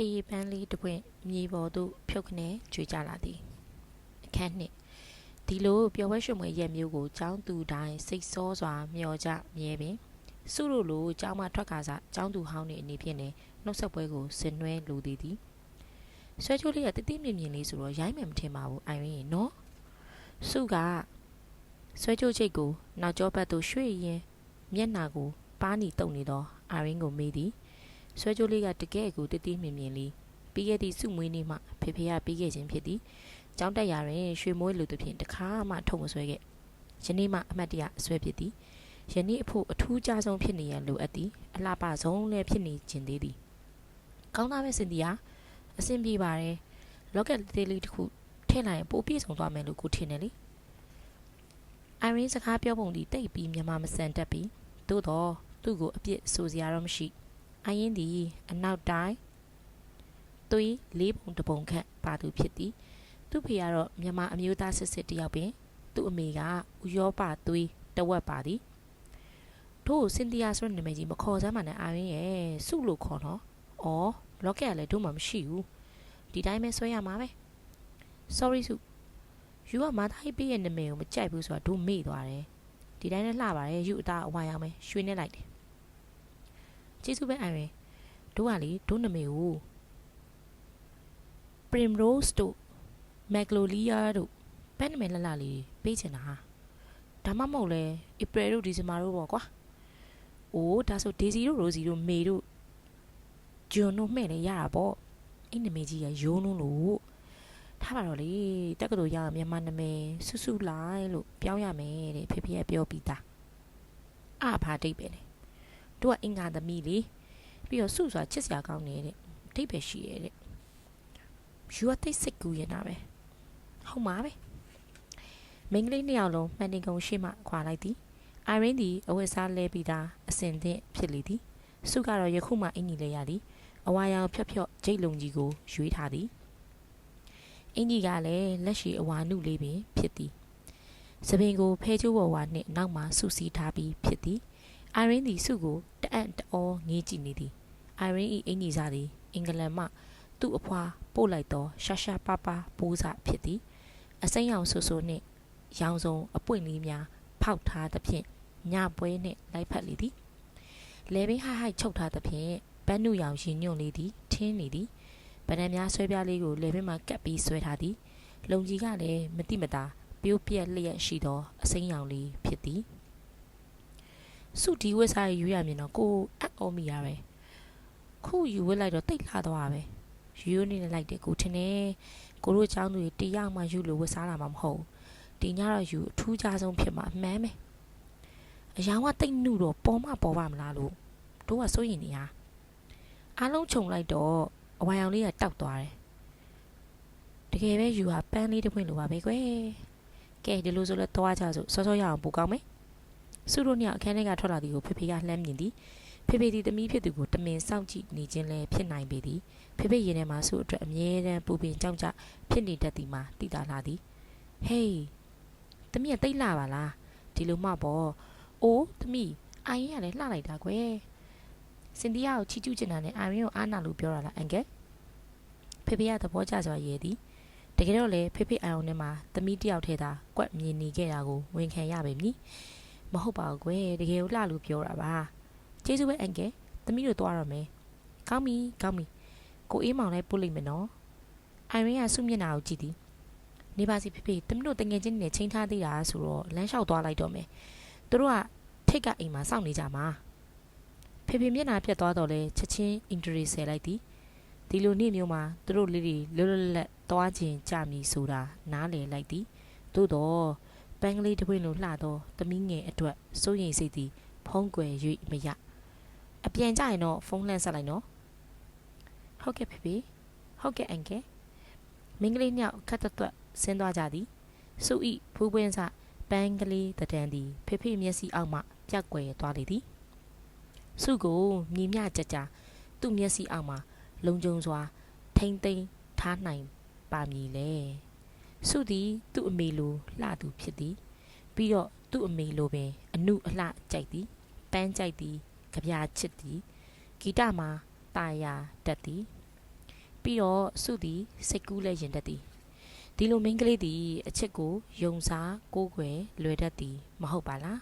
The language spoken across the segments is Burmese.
ထေးပန်းလေးတစ်ပွင့်မြေပေါ်သို့ဖြုတ်ခနဲကြွေကြလာသည်အခန်းနှစ်ဒီလိုပျော်ပွဲရွှင်ပွဲရက်မျိုးကိုကျောင်းသူတိုင်းစိတ်ဆောစွာမျှော်ကြမြဲပင်စုတို့လိုကျောင်းမှထွက်ခါစားကျောင်းသူဟောင်းနေအနေဖြင့်လည်းနှုတ်ဆက်ပွဲကိုဆင်နွှဲလိုသည်ဆွဲချိုးလေးကတိတိမြင်မြင်လေးဆိုတော့ရိုင်းမယ်မထင်ပါဘူးအိုင်ရင်းနော်စုကဆွဲချိုးချိတ်ကိုနောက်ကျောဘက်သို့ရွှေ့ရင်းမျက်နှာကိုပါးနီတုံနေသောအာရင်းကိုမေးသည်ဆွဲချိုးလေးကတကယ်ကိုတိတိမြင်မြင်လေးပြီးခဲ့သည့်စုမွေးနေ့မှဖေဖေကပြီးခဲ့ခြင်းဖြစ်သည်ကျောင်းတက်ရာတွင်ရွှေမိုးလူတို့ဖြင့်တခါမှထုံမဆွဲခဲ့ယနေ့မှအမတ်တရအဆွဲဖြစ်သည်ယနေ့အဖို့အထူးကြဆုံးဖြစ်နေရန်လိုအပ်သည်အလှပဆုံးလည်းဖြစ်နေခြင်းသေးသည်ကောင်းသားပဲစင်တီယာအဆင်ပြေပါတယ်လော့ကက်သေးလေးတစ်ခုထည့်လိုက်ရင်ပိုပြည့်စုံသွားမယ်လို့ကိုထင်တယ်လေအိုင်ရင်းစကားပြောပုံဒီတိတ်ပြီးမြန်မာမဆန်တက်ပြီးသို့တော့သူ့ကိုအပြစ်ဆိုစရာတော့မရှိအိုင်ရင်းသည်အနောက်တိုင်းသွေးလေးပုံတစ်ပုံခန့်ပါသူဖြစ်သည်သူ့ဖေကတော့မြန်မာအမျိုးသားစစ်တယောက်ပင်သူ့အမေကဥရောပသွေးတဝက်ပါသည်တို့စင်တီယာဆိုတဲ့နာမည်ကြီးမခေါ်စမ်းပါနဲ့အာရင်းရဲ့စုလို့ခေါ်တော့အော်လော့ကက်ကလည်းတို့မှမရှိဘူးဒီတိုင်းပဲဆွဲရမှာပဲ sorry စုယူကမာသားကြီးပေးရဲ့နာမည်ကိုမကြိုက်ဘူးဆိုတော့တို့မေ့သွားတယ်ဒီတိုင်းနဲ့လှပါတယ်ယူအသားအဝါရောင်းမယ်ရွှေနဲ့လိုက်တယ်ကျေးဇူးပဲအိုင်ရင်းတို့ကလေတို့နာမည်ကို Primrose တို့ Magnolia တို့ဘယ်နာမည်လှလေးပေးချင်တာဟာဒါမှမဟုတ်လဲ April တို့ December တို့ပေါ့ကွာအိုးဒါဆို Daisy တို့ Rosie တို့ May တို့ June တို့မှဲ့လဲရတာပေါ့အဲ့နာမည်ကြီးကရိုးလုံးလို့ထားပါတော့လေတက်ကတူရအောင်မြန်မာနာမည်စုစုလိုက်လို့ပြောင်းရမယ်တဲ့ဖေဖေကပြောပြီးသားအဖာတိတ်ပဲလေတို့ကအင်္ဂါသမီးလေပြီးတော့စုစွာချစ်စရာကောင်းနေတဲ့တိတ်ပဲရှိရဲ့တဲ့ယူကတိတ်စိတ်ကူးရင်တာပဲဟုတ်မှာပဲမိန်းကလေးနှစ်ယောက်လုံးမှန်တင်ကုန်ရှိမှခွာလိုက်သည်အိုင်ရင်းသည်အဝတ်စားလဲပြီးသားအစင်သင့်ဖြစ်လေသည်စုကတော့ယခုမှအင်ကြီးလဲရသည်အဝါရောင်ဖြော့ဖြော့ဂျိတ်လုံကြီးကိုရွေးထားသည်အင်ကြီးကလည်းလက်ရှိအဝါနုလေးပင်ဖြစ်သည်စပင်ကိုဖဲချိုးပေါ်ဝါနှင့်နောက်မှစုစည်းထားပြီးဖြစ်သည်အိုင်ရင်းသည်စုကိုတအံ့တောငေးကြည့်နေသည်အိုင်ရင်း၏အင်ကြီးစားသည်အင်္ဂလန်မှသူ့အဖွာပို့လိုက်သောရှာရှာပါပါပိုးစဖြစ်သည်အစိမ်းရောင်ဆူဆူနှင့်ရောင်စုံအပွင့်လေးများဖောက်ထားသဖြင့်ညပွဲနှင့်လိုက်ဖက်လေသည်လဲပင်ဟိုက်ချုပ်ထားသဖြင့်ဘန်းနုရောင်ရှင်ညွန့်လေးသည်ထင်းနေသည်ဗဒံများဆွဲပြားလေးကိုလဲပင်မှကပ်ပြီးဆွဲထားသည်လုံကြီးကလည်းမတိမတာပြိုးပြက်လျက်ရှိသောအစိမ်းရောင်လေးဖြစ်သည်စုဒီဝက်စားယူရမြင်တော့ကိုအအော်မိရပဲခုယူဝက်လိုက်တော့တိတ်လာသွားပဲယူနေလိုက်တယ်ကိုထင်တယ်ကိုတို့เจ้าတွေတယောက်မှယူလို့ဝက်စားလာမှာမဟုတ်ဒီညတော့ယူအထူးကြဆုံးဖြစ်မှာအမှန်ပဲအယောင်ကတိတ်နှုတော့ပေါ်ပါမလားလို့တို့ကစိုးရင်နေဟာအားလုံးခြုံလိုက်တော့အဝါရောင်လေးကတောက်သွားတယ်တကယ်ပဲယူဟာပန်းလေးတစ်ပွင့်လိုပါပဲကွယ်ကဲဒီလိုဆိုလဲသွားကြစို့စောစောရအောင်ပိုကောင်းမယ်စုတို့ညအခန်းထဲကထွက်လာသည်ကိုဖေဖေကလှမ်းမြင်သည်ဖေဖေသည်သမီးဖြစ်သူကိုတမင်စောင့်ကြည့်နေခြင်းလည်းဖြစ်နိုင်ပေသည်ဖေဖေရင်ထဲမှာစုအတွက်အမြဲတမ်းပူပင်ကြောက်ကြဖြစ်နေတတ်သည်မှာတိတာလာသည်ဟေးသမီးကတိတ်လှပါလားဒီလိုမှပေါ့အိုးသမီးအိုင်ရင်ကလည်းလှလိုက်တာကွယ်စင်တီယာကိုချီကျူးကျင်တာနဲ့အိုင်ရင်ကိုအားနာလို့ပြောတာလားအန်ကယ်ဖေဖေကသဘောကျစွာရဲသည်တကယ်တော့လေဖေဖေအိုင်အောင်ထဲမှာသမီးတယောက်ထဲသာကွက်မြင်နေခဲ့တာကိုဝန်ခံရပေမည်မဟုတ်ပါဘူးကွယ်တကယ်ကိုလှလို့ပြောတာပါကျေးဇူးပဲအန်ကယ်သမီးတို့သွားရမယ်ကောင်းပြီကိုအေးမောင်လည်းပို့လိုက်မယ်နော်အိုင်ရင်းကစုမျက်နှာကိုကြည့်သည်နေပါစီဖေဖေသမီးတို့တငယ်ချင်းနဲ့ချိန်ထားသေးတာဆိုတော့လမ်းလျှောက်သွားလိုက်တော့မယ်သူတို့ကထိတ်ကအိမ်မှာစောင့်နေကြမှာဖေဖေမျက်နှာပြတ်သွားတော့လဲချက်ချင်းအင်တရီဆယ်လိုက်သည်ဒီလိုနေ့မျိုးမှာသူတို့လေးတွေလွတ်လွတ်လပ်သွားခြင်းကြမည်ဆိုတာနားလည်လိုက်သည်သို့တော့ပန်းကလေးတစ်ပွင့်လိုလှတော့သမီးငယ်အတွက်စိုးရိမ်စိတ်သည်ဖုံးကွယ်၍မရအပြန်ကြရင်တော့ဖုန်းလှမ်းဆက်လိုက်နော်ဟုတ်ကဲ့ဖေဖေဟုတ်ကဲ့အန်ကယ်မင်းကလေးညောက်ခတ်တွတ်ဆင်းသွားကြသည်စုဤဖူးပွင့်စပန်းကလေးတံတသည်ဖေဖေမျက်စိအောက်မှပြက်ကွယ်သွားလေသည်စုကိုမြည်မြကြကြသူ့မျက်စိအောက်မှလုံခြုံစွာထိမ့်သိမ်းထားနိုင်ပါမည်လေစုသည်သူ့အမေလိုလှသူဖြစ်သည်ပြီးတော့သူ့အမေလိုပင်အနုအလှကြိုက်သည်ပန်းကြိုက်သည်ကြပြာချစ်သည်ဂီတမှာတာယာတက်သည် ပြီးတော့စုသည်စိတ်ကူးလဲရင်တတ်သည်ဒီလိုမိန်းကလေးသည်အချစ်ကိုယုံစားကိုးကွယ်လွယ်တတ်သည်မဟုတ်ပါလား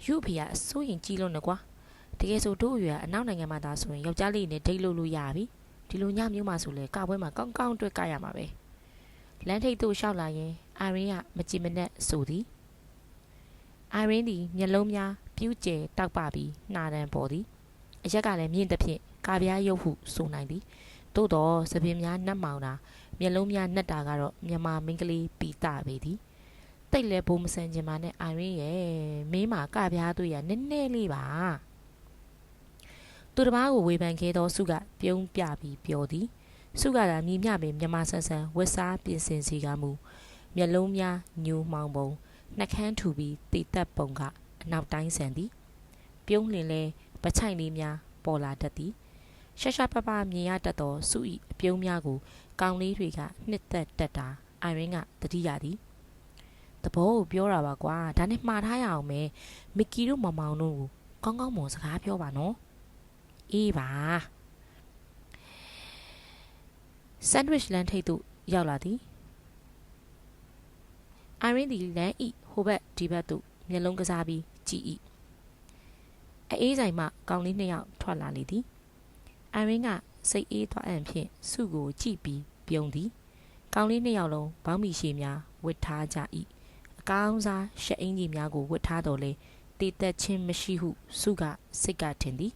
ယူဖေကအစိုးရင်ကြီးလို့နော်ကွာတကယ်ဆိုတို့အရွယ်အနောက်နိုင်ငံမှာသာဆိုရင်ယောက်ျားလေးနဲ့ဒိတ်လို့လို့ရပြီဒီလိုညမျိုးမှဆိုလဲကပွဲမှာကောင်းကောင်းအတွက်ကရမှာပဲလမ်းထိပ်သို့ရှောက်လာရင်အာရင်းကမကြည်မနှက်ဆိုသည်အာရင်းသည်မျက်လုံးများပြူးကျဲတောက်ပပြီးနှာတန်းပေါ်သည်အရက်ကလည်းမြင့်သဖြင့်ကာပြားရုပ်ဟုဆိုနိုင်သည်သို့တော့သပင်များနှက်မောင်တာမျက်လုံးများနှက်တာကတော့မြန်မာမိန်းကလေးပီတာပဲသည်တိတ်လဲဘုံမဆန်ချင်ပါနဲ့အာရင်းရဲ့မင်းမှာကပြားသွေးရနည်းနည်းလေးပါသူတစ်ပါးကိုဝေဖန်ခဲ့သောစုကပြုံးပြပြီးပြောသည်စုကသာမြည်မြပင်မြန်မာဆန်ဆန်ဝက်စားပြင်ဆင်စီကမူမျက်လုံးများညူမှောင်ပုံနှက်ခမ်းထူပြီးတိတ်တက်ပုံကအနောက်တိုင်းဆန်သည်ပြုံးလင်လဲပချိုင်လေးများပေါ်လာတတ်သည်ရှာရှာပပမြင်ရတတ်သောစု၏အပြုံးများကိုကောင်းလေးတွေကနှစ်သက်တတ်တာအိုင်ရင်းကတတိယသည်တဘောကိုပြောတာပါကွာဒါနဲ့မှားထားရအောင်မယ်မီကီတို့မမောင်တို့ကိုကောင်းကောင်းမွန်စကားပြောပါနော်အေးပါဆန်ဒဝစ်လန်ထိပ်သို့ရောက်လာသည်အိုင်ရင်းသည်လန်ဤဟိုဘက်ဒီဘက်သို့မျက်လုံးကစားပြီးကြည်၏အေးဆိုင်မှကောင်းလေးနှစ်ယောက်ထွက်လာလေသည်အိုင်ရင်းကစိတ်အေးသွားအံ့ဖြင့်စုကိုကြည့်ပြီးပြုံးသည်ကောင်းလေးနှစ်ယောက်လုံးဘောင်းမီရှည်များဝတ်ထားကြ၏အကောင်းစားရှက်အင်းကြီးများကိုဝတ်ထားတော်လဲတည်သက်ခြင်းမရှိဟုစုကစိတ်ကထင်သည်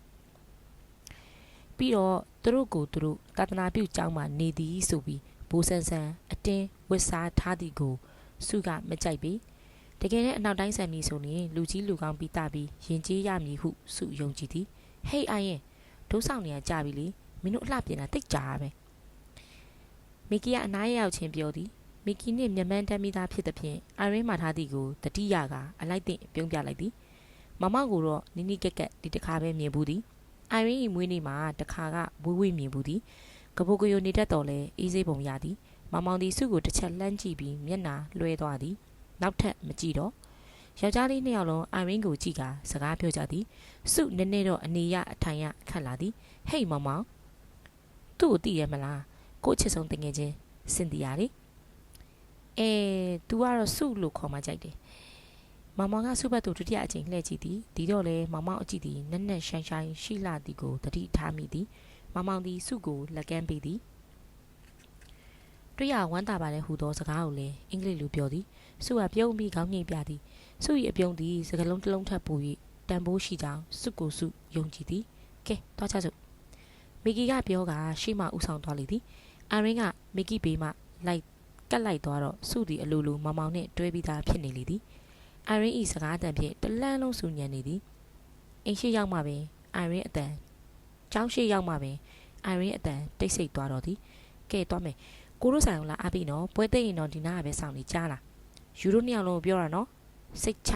ပြီးတော့သူတို့ကိုသူတို့သာသနာပြုကျောင်းမှနေသည်ဆိုပြီးဘိုးဆန်းဆန်းအတင်းဝတ်စားထားသည်ကိုစုကမကြိုက်ပေတကယ်နဲ့အနောက်တိုင်းဆန်မီဆိုရင်လူကြီးလူကောင်းပြီးတာပြီးရင်ကျေးရမည်ဟုစုယုံကြည်သည်ဟေးအိုင်ရင်ဒုဆောင်နေရကြပြီလေမင်းတို့အလှပြင်တာတိတ်ကြာပဲမီကီကအနားရောက်ချင်းပြောသည်မီကီနှင့်မျက်မှန်းတမ်းမိသားဖြစ်သဖြင့်အာရင်းမာထားသည်ကိုတတိယကအလိုက်တင်ပြုံးပြလိုက်သည်မမောက်ကိုတော့နီနီကက်ကက်ဒီတခါပဲမြင်ဘူးသည်အိုင်ရင်း၏မွေးနေ့မှာတခါကဝေးဝေးမြင်ဘူးသည်ကပိုကယိုနေတတ်တော်လဲအေးစေးပုံရသည်မမောင်သည်စုကိုတစ်ချက်လှမ်းကြည့်ပြီးမျက်နှာလွှဲသွားသည်နောက်ထပ်မကြည့်တော့ယောက်ျားလေးနှစ်ယောက်လုံးအိုင်ရင်းကိုကြည့်ကစကားပြောကြသည်စုနည်းနည်းတော့အနေရအထိုင်ရခတ်လာသည်ဟေးမောင်မောင်သူ့ကိုသိရမလားကိုချစ်ဆုံးတငယ်ချင်းစင်တီယာလေသူကတော့စုလို့ခေါ်မှကြိုက်တယ်မောင်မောင်ကစုဘက်သို့ဒုတိယအကြိမ်လှည့်ကြည့်သည်ဒီတော့လေမောင်မောင်အကြည့်သည်နက်နက်ရှိုင်းရှိုင်းရှိလာသည်ကိုတတိထားမိသည်မောင်မောင်သည်စုကိုလက်ကမ်းပေးသည်တွေ့ရဝမ်းသာပါလေဟူသောစကားကိုလည်းအင်္ဂလိပ်လိုပြောသည်စုကပြုံးပြီးခေါင်းငိမ့်ပြသည်စု၏အပြုံးသည်စကလုံးတစ်လုံးထပ်ပူ၍တန်ဖိုးရှိကြောင်းစုကိုစုယုံကြည်သည်ကဲသွားကြစို့မီကီကပြောကရှေ့မှဦးဆောင်သွားလေသည်အာရင်းကမီကီဘေးမှလိုက်ကတ်လိုက်သွားတော့စုသည်အလိုလိုမောင်မောင်နှင့်တွဲပြီးသားဖြစ်နေလေသည်အာရင်းဤစကားတန်ဖြင့်တလန်းလုံးဆူညံနေသည်အိမ်ရှိရောက်မှပင်အာရင်းအတန်ကျောင်းရှိရောက်မှပင်အာရင်းအတန်တိတ်ဆိတ်သွားတော့သည်ကဲသွားမယ်ကိုတို့ဆိုင်အောင်လာအားပြီးနော်ပွဲသိရင်တော့ဒီနားကပဲစောင့်နေကြားလားယူတို့နှစ်ယောက်လုံးပြောတာနော်စိတ်ချ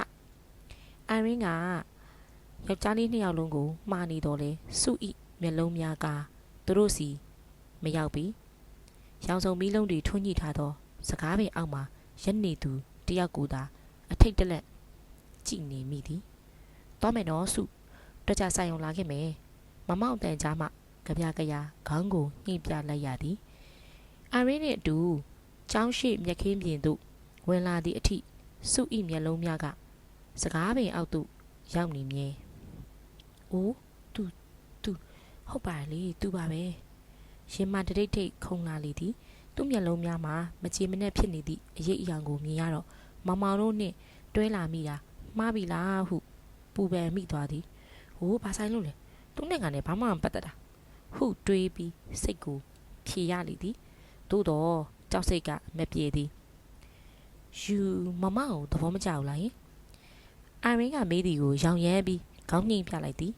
အာရင်းကယောက်ျားလေးနှစ်ယောက်လုံးကိုမှားနေတော့လေစုဤမျက်လုံးများကသူတို့စီမရောက်ပြီးရောင်စုံမီးလုံးတွေထွန်းညှိထားသောစကားပင်အောက်မှာရက်နေသူတယောက်ကိုသာအထိတ်တလက်ကြည့်နေမိသည်သွားမယ်နော်စုတော့ကြဆိုင်အောင်လာခဲ့မယ်မမောက်တန်ကြားမှကြပြကြရခေါင်းကိုညှိပြလိုက်ရသည်အာရင်းနှင့်အတူကျောင်းရှိမျက်ခင်းပြင်သို့ဝင်လာသည့်အထိစုဤမျက်လုံးများကစကားပင်အောက်သို့ရောက်နေမြဲအိုးသူဟုတ်ပါလေသူပါပဲရင်မတရိတ်ထိတ်ခုံလာလေသည်သူ့မျက်လုံးများမှာမချေမနှက်ဖြစ်နေသည့်အရေးအယောင်ကိုမြင်ရတော့မောင်မောင်တို့နှင့်တွဲလာမိတာမှားပြီလားဟုပူပန်မိသွားသည်ဟိုးဘာဆိုင်လို့လဲသူနဲ့ကလည်းဘာမှမပတ်သက်တာဟုတွေးပြီးစိတ်ကိုဖြေရလေသည်သို့တော့ကြောက်စိတ်ကမပြေသည်ယူမမကိုသဘောမကျဘူးလားယင်အိုင်ရင်းကမေးသည်ကိုရောင်ရဲပြီးခေါင်းညှိပြလိုက်သည်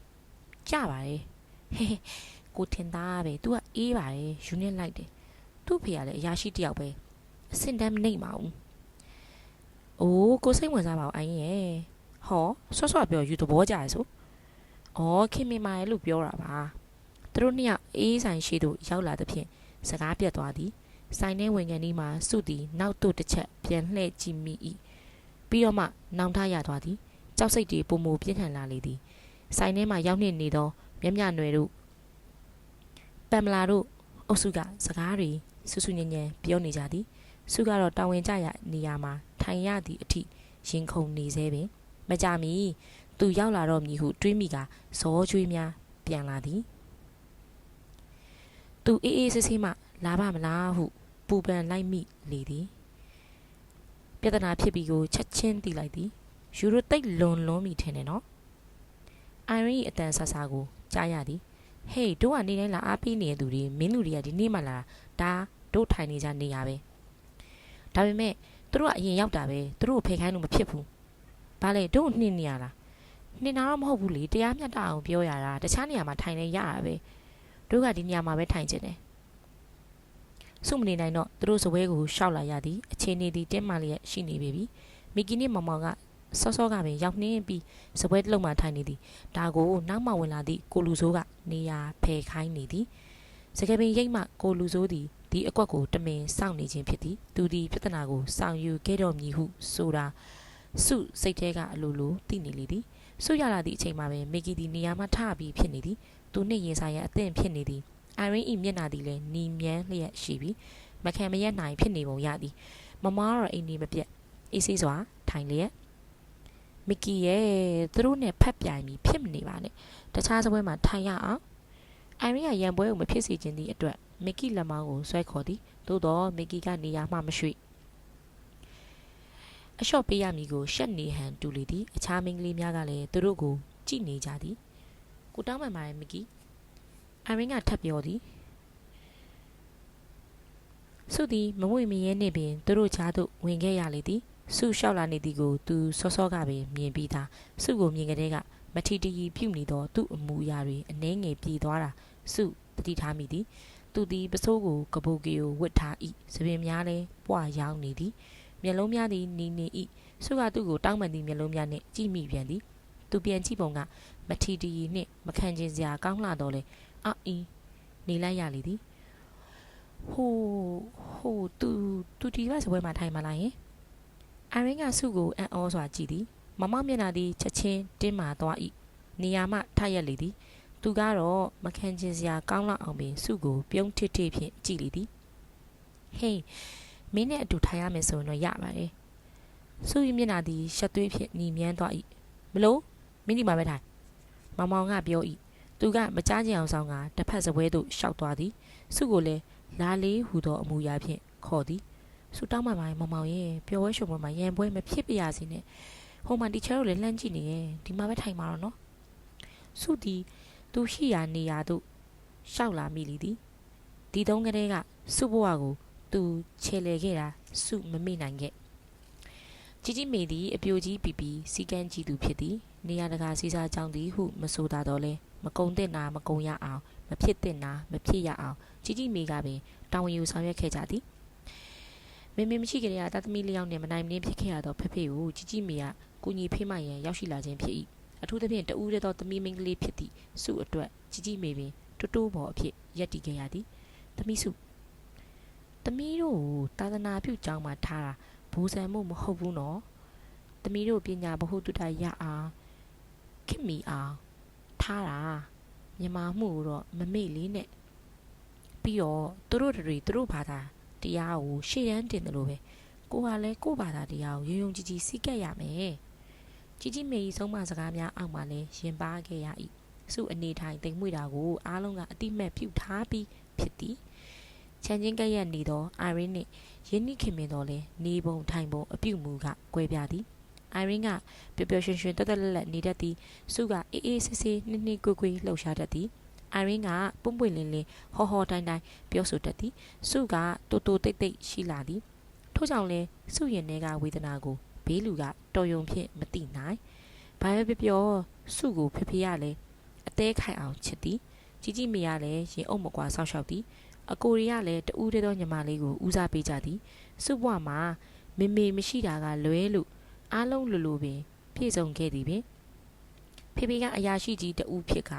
ကြပါတယ်ဟဲကိုထင်သားပဲ तू ကအေးပါတယ်ယူနစ်လိုက်တယ်သူ့ဖေကလည်းအရာရှိတယောက်ပဲအစင်တမ်းမနှိပ်ပါဘူးအိုးကိုစိတ်ဝင်စားပါအောင်အိုင်ရဲ့ဟောဆော့ပြောယူသဘောကျရဆိုဩခင်မင်မာရဲ့လို့ပြောတာပါသူတို့နှစ်ယောက်အေးဆိုင်ရှိသို့ရောက်လာသဖြင့်စကားပြတ်သွားသည်ဆိုင်ထဲဝင်ကန်ဒီမှာစုသည်နောက်သို့တစ်ချက်ပြန်လှည့်ကြည့်မိ၏ပြီးတော့မှနောင်ထရသွားသည်ကြောက်စိတ်တွေပုံမူပြင်းထန်လာလေသည်ဆိုင်ထဲမှာရောက်နေသောမြမြနွယ်တို့ပမ်မလာတို့ အုပ်စုကစကားတွေဆူဆူညံ့ညံ့ပြောနေကြသည်စုကတော့တာဝန်ကျရနေရာမှာထိုင်ရသည့်အထိရင်ခုန်နေသေးပင်မကြမီသူရောက်လာတော့မည်ဟုတွေးမိကဇောကျွေးများပြန်လာသည်သူအေးအေးဆေးဆေးမှလာပါမလားဟုပူပန်လိုက်မိလေသည်ပြဿနာဖြစ်ပြီးကိုချက်ချင်းသိလိုက်သည်ယူရိုတိတ်လွန်မိထင်တယ်နော်အိုင်ရီအတန်ဆာဆာကိုကြားရသည်ဟေးတို့ကနေတိုင်းလာအားပေးနေတဲ့သူတွေမင်းလူတွေကဒီနေ့မှလာဒါတို့ထိုင်နေကြနေရပဲဒါပေမဲ့သူတို့ကအရင်ရောက်တာပဲသူတို့ဖယ်ခိုင်းလို့မဖြစ်ဘူးဘာလဲတို့နှင်းနေရလားနှင်းတာတော့မဟုတ်ဘူးလေတရားမျှတအောင်ပြောရတာတခြားနေရာမှာထိုင်နေရတာပဲတို့ကဒီနေရာမှာပဲထိုင်ကျင်တယ်စုမနေနိုင်တော့သူတို့စပွဲကိုရှောက်လာရသည်အခြေအနေဒီတင်းမာလျက်ရှိနေပြီမီကီနဲ့မောင်မောင်ကစောစောကပင်ရောက်နှင်းပြီးစပွဲတစ်လုံးမှထိုင်နေသည်ဒါကိုနောက်မှဝင်လာသည့်ကိုလူစိုးကနေရာဖယ်ခိုင်းနေသည်စကပင်ရိတ်မှကိုလူစိုးသည်ဒီအကွက်ကိုတမင်စောင့်နေခြင်းဖြစ်သည်သူဒီပြဿနာကိုဆောင်ယူခဲ့တော်မည်ဟုဆိုတာစုစိတ်ထဲကအလိုလိုသိနေလေသည်စုရလာသည့်အချိန်မှာပဲမီကီဒီနေရာမှထပြီးဖြစ်နေသည်သူနှင့်ရင်ဆိုင်ရအသင့်ဖြစ်နေသည်အိုင်ရင်းဤမျက်နှာသည်လည်းနီမြန်းလျက်ရှိပြီးမခံမရက်နိုင်ဖြစ်နေပုံရသည်မမကတော့အိမ်နေမပြတ်အေးဆေးစွာထိုင်လျက်မီကီရဲ့သူတို့နဲ့ဖက်ပြိုင်ပြီးဖြစ်မနေပါနဲ့တခြားစပွဲမှာထိုင်ရအောင်အိုင်ရင်းကရန်ပွဲကိုမဖြစ်စေခြင်းသည့်အတွက်မီကီလက်မောင်းကိုဆွဲခေါ်သည်သို့တော့မီကီကနေရာမှမရွှေ့အလျှော့ပေးရမည်ကိုရှက်နေဟန်တူလေသည်အခြားမိန်းကလေးများကလည်းသူတို့ကိုကြည့်နေကြသည်ကိုတောင်းမှန်ပါတယ်မီကီအိုင်ရင်းကထပ်ပြောသည်စုသည်မမွေမရဲနေပင်သူတို့ချားသို့ဝင်ခဲ့ရလေသည်စုလျှောက်လာနေသည်ကိုသူစောစောကပင်မြင်ပြီးသားစုကိုမြင်ကလေးကမထီတရီပြုတ်နေသောသူ့အမူအရာတွေအနှဲငယ်ပြေးသွားတာစုတတိထားမိသည်သူသည်ပစိုးကိုကပုတ်ကီကိုဝတ်ထား၏သပင်များလည်းပွားရောင်းနေသည်မျက်လုံးများသည်နီနေ၏စုကသူ့ကိုတောင်းပန်သည့်မျက်လုံးများနှင့်ကြည့်မိပြန်သည်သူပြန်ကြည့်ပုံကမထီတရီနှင့်မခံချင်စရာကောင်းလှတော့လေအာအင်းနေလိုက်ရလေသည်ဟိုသူဒီဘက်စပွဲမှာထိုင်မလာရင်အိုင်ရင်းကစုကိုအံ့ဩစွာကြည့်သည်မမမျက်နှာသည်ချက်ချင်းတင်းမာသွား၏နေရာမှထရက်လေသည်သူကတော့မခံချင်စရာကောင်းလောက်အောင်ပင်စုကိုပြုံးထစ်ထစ်ဖြင့်ကြည့်လေသည်ဟေးမင်းနဲ့အတူထိုင်ရမယ်ဆိုရင်တော့ရပါတယ်စု၏မျက်နှာသည်ရှက်သွေးဖြင့်ညီမြန်းသွား၏မလို့မင်းဒီမှာပဲထိုင်မောင်မောင်ကပြော၏သူကမကြားကြအောင်ဆောင်ကတစ်ဖက်စပွဲသို့ရှောက်သွားသည်စုကိုလည်းလာလေးဟူသောအမူအရာဖြင့်ခေါ်သည်စုတောင်းမှပါမောင်မောင်ရဲ့ပျော်ဝဲရှုံပွဲမှာရန်ပွဲမဖြစ်ပြရစီနဲ့ဟိုမှာတီချာတို့လည်းလှမ်းကြည့်နေရဲ့ဒီမှာပဲထိုင်ပါတော့နော်စုသည်သူရှိရာနေရာသို့ရှောက်လာမိလေသည်ဒီတုန်းကတည်းကစုဘဝကိုသူခြေလေခဲ့တာစုမမေ့နိုင်ခဲ့ကြီးမေသည်အပြိုကြီးပီပီစီကန်းကြီးသူဖြစ်သည်နေရာတကာစီစားကြောင်းသည်ဟုမဆိုတာတော့လဲမကုံတဲ့နာမကုံရအောင်မဖြစ်တဲ့နာမဖြစ်ရအောင်ကြီးမေကပင်တောင်းယူဆောင်ရွက်ခဲ့ကြသည်မင်းမရှိကြတဲ့တာသမီလျောက်နဲ့မနိုင်မင်းဖြစ်ခဲ့ရသောဖဖေကိုကြီးမေကကိုညီဖေးမရန်ရောက်ရှိလာခြင်းဖြစ်၏အထူးသဖြင့်တူးတဲ့သောသမီးမင်းကလေးဖြစ်သည့်စုအတွက်ကြီးမေပင်တိုးတိုးပေါ်အဖြစ်ရက်တည်ခဲ့ရသည်သမီးစုသမီးတို့သာသနာပြုကျောင်းမှာထားတာဘူဆန်မှုမဟုတ်ဘူးနော်သမီးတို့ပညာဘ ഹു တုတရအောင်ခင်မီအောင်ထားတာမြမမှုတော့မမေ့လေးနဲ့ပြီးတော့သူတို့ဘာသာတရားကိုရှေ့ရန်တင်တယ်လို့ပဲကိုကလည်းကိုဘာသာတရားကိုရုံကြီးစီးကပ်ရမယ်ကြီးမေကြီးဆုံးမစကားများအောက်မှာလဲရင်ပါခဲ့ရ၏စုအနေထိုင်တိမ်မွေတာကိုအားလုံးကအတိမတ်ပြုထားပြီးဖြစ်သည်ချမ်းချင်းကဲ့ရဲ့နေသောအိုင်ရင်းနှင့်ယင်းနှိခင်မင်တော်လဲနေပုံထိုင်ပုံအပြုတ်မူကကွဲပြားသည်အိုင်ရင်းကပျော်ပျော်ရွှင်ရွှင်တက်တက်လက်လက်နေတတ်သည်စုကအေးအေးဆေးဆေးနှင်းနှင်းကွေးကွေးလှုပ်ရှားတတ်သည်အိုင်ရင်းကပွန့်ပွန့်လင်းလင်းဟောဟောတိုင်းတိုင်းပြောဆိုတတ်သည်စုကတိုတိုတိတ်တိတ်ရှိလာသည်ထို့ကြောင့်လဲစုရင်ထဲကဝေဒနာကိုဘေးလူကတော်ယုံဖြင့်မသိနိုင်ဘာပဲပြောစုကိုဖေဖေရလဲအသေးခိုင်အောင်ချစ်သည်ကြီးမေရလဲရင်အုပ်မကွာဆောက်ရှောက်သည်အကိုရီကလည်းတူးတဲ့သောညီမလေးကိုဦးစားပေးကြသည်စုဘွားမှာမေမရှိတာကလွဲလို့အားလုံးလူပင်ပြည့်စုံခဲ့သည်ပင်ဖေဖေကအရာရှိကြီးတူးဖြစ်က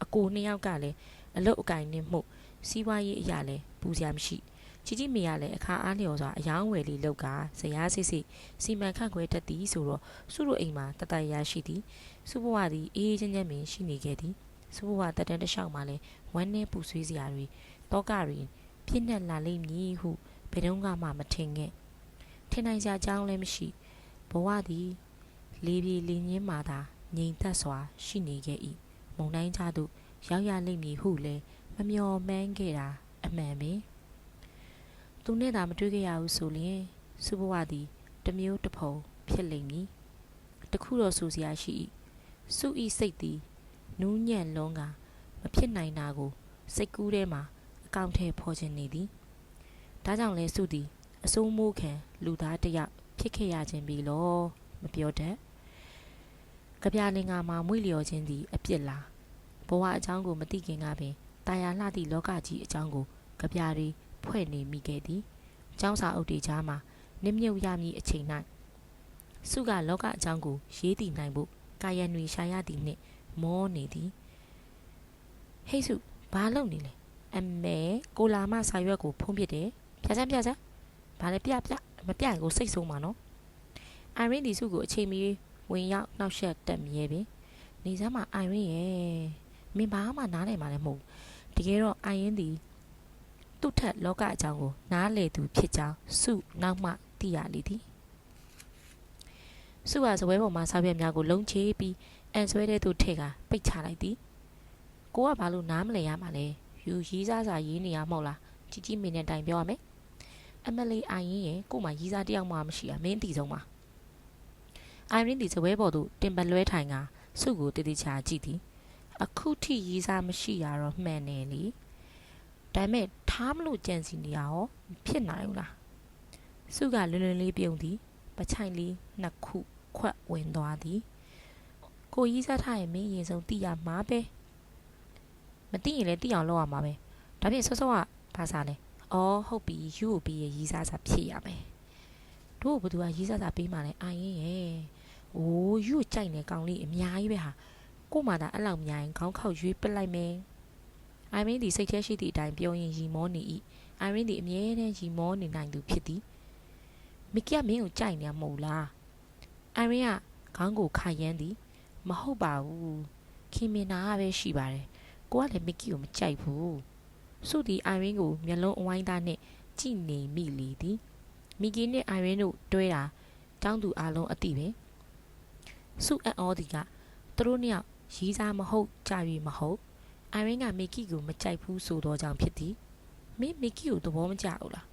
အကိုနှစ်ယောက်ကလည်းအလုတ်အကင်နဲ့မှုစီးပွားရေးအရာလဲပူစရာမရှိကြီးမေရလည်းအခါအားလျော်စွာအယောင်းဝယ်လေးလောက်ကဇရာစစ်စစ်စီမံခန့်ခွဲတတ်သည်ဆိုတော့စုတို့အိမ်မှာတတရရှိသည်စုဘွားသည်အေးချမ်းချမ်းပင်ရှိနေခဲ့သည်စုဘွားတက်တန်းတစ်လျှောက်မှာလဲဝမ်းနဲ့ပူဆွေးစရာတွေ တောကတွေပြည့်နှက်လာလိမ့်မည်ဟုဘယ်တော့မှမထင်ခဲ့ထင်နိုင်စရာအကြောင်းလည်းမရှိဘဝသည်လေပြေလေညင်းမှသာငြိမ်သက်စွာရှိနေခဲ့၏မုန်တိုင်းကြသို့ရောက်ရလိမ့်မည်ဟုလည်းမမျှော်မှန်းခဲ့တာအမှန်ပင်သူနဲ့သာမတွေ့ခဲ့ရဘူးဆိုလျှင်စုဘဝသည်တစ်မျိုးတစ်ဖုံဖြစ်လိမ့်မည်တခုတော့ဆိုစရာရှိ၏စုဤစိတ်သည်နူးညံ့လွန်းကမဖြစ်နိုင်တာကိုစိတ်ကူးထဲမှာအကောင့်ထဲဖော်ခြင်းနေသည်ဒါကြောင့်လဲစုသည်အစိုးမိုးခံလူသားတစ်ယောက်ဖြစ်ခဲ့ရခြင်းပြီလောမပြောတတ်ကြပြလင်္ကာမှာမွေ့လျော်ခြင်းသည်အပြစ်လားဘဝအကြောင်းကိုမသိခင်ကပင်တာယာလှသည့်လောကကြီးအကြောင်းကိုကြပြတွေဖွဲ့နေမိခဲ့သည်ကျောင်းစာအုပ်တွေကြားမှာနစ်မြုပ်ရမည့်အချိန်၌စုကလောကအကြောင်းကိုရေးတည်နိုင်ဖို့ကာယံတွေရှာရသည်နှင့်မောနေသည်ဟိတ်စုဘာလုပ်နေလဲအမေကိုလာမစာရွက်ကိုဖုံးပစ်တယ်ပြစမ်းဘာလဲပြမပြရင်ကိုစိတ်ဆိုးမှာနော်အိုင်ရင်းဒီစုကိုအချိန်မီဝင်ရောက်နှောက်ယှက်တက်မြဲပင်နေစမ်းမှာအိုင်ရင်းရဲ့မင်းဘာမှနားလည်မှာလည်းမဟုတ်တကယ်တော့အိုင်ရင်းဒီသူ့ထက်လောကအကြောင်းကိုနားလေသူဖြစ်ကြောင်းစုနောက်မှသိရလေသည်စုဟာစပွဲပေါ်မှာစာရွက်များကိုလုံးချပြီးအန်ဆွဲတဲ့သူထက်ကပိတ်ချလိုက်သည်ကိုကဘာလို့နားမလဲရမှာလဲယူရေးစားစာရေးနေရမဟုတ်လားကြီးမင်းနဲ့တိုင်ပြောရမယ်အမလီအိုင်ရင်ရဲ့ကို့မှာရေးစားတယောက်မှမရှိတာမင်းအတီဆုံးပါအိုင်ရင်းဒီစပွဲပေါ်သို့တင်ပလွဲထိုင်ကစုကိုတည်တည်ချာကြည့်သည်အခုထိရေးစားမရှိရတော့မှန်နေလေဒါပေမဲ့ထားမလို့ကြံစီနေရရောဖြစ်နိုင်ဘူးလားစုကလွန်းလေးပြုံးသည်ပချိုင်လေးနှစ်ခုခွက်ဝင်သွားသည်ကိုရေးစားထားရင်မင်းရင်ဆုံးသိရမှာပဲမသိရင်လည်းသိအောင်လုပ်ရမှာပဲဒါဖြင့်စောစောကဘာစားလဲအော်ဟုတ်ပြီယူကိုပြီးရေးစားစာဖြစ်ရမယ်တို့ဘသူကရေးစားစာပေးမှလဲအာရင်ရဲ့အိုးယူကြိုက်နေကောင်လေးအများကြီးပဲဟာကို့မှာဒါအဲ့လောက်များရင်ခေါင်းခောက်ရွေးပစ်လိုက်မယ်အိုင်ရင်းဒီစိတ်ထဲရှိသည့်အတိုင်းပြောရင်ရီမောနေ၏အိုင်ရင်းဒီအမြဲတမ်းရီမောနေနိုင်သူဖြစ်သည်မီကီကမင်းကိုကြိုက်နေမှာမဟုတ်လားအိုင်ရင်းကခေါင်းကိုခါရမ်းသည်မဟုတ်ပါဘူးခင်မင်နာပဲရှိပါတယ်ကိုကလည်းမီကီကိုမကြိုက်ဘူးစုသည်အိုင်ရင်းကိုမျက်လုံးအဝိုင်းသားနှင့်ကြည့်နေမိလေသည်မီကီနှင့်အိုင်ရင်းတို့တွဲတာတောင်းသူအလုံးအတိပဲစုအံ့ဩသည်ကသူတို့နှစ်ယောက်ရီးစားမဟုတ်ကြ၍မဟုတ်အိုင်ရင်းကမီကီကိုမကြိုက်ဘူးဆိုတော့ကြောင့်ဖြစ်သည်မင်းမီကီကိုသဘောမကျဘူးလား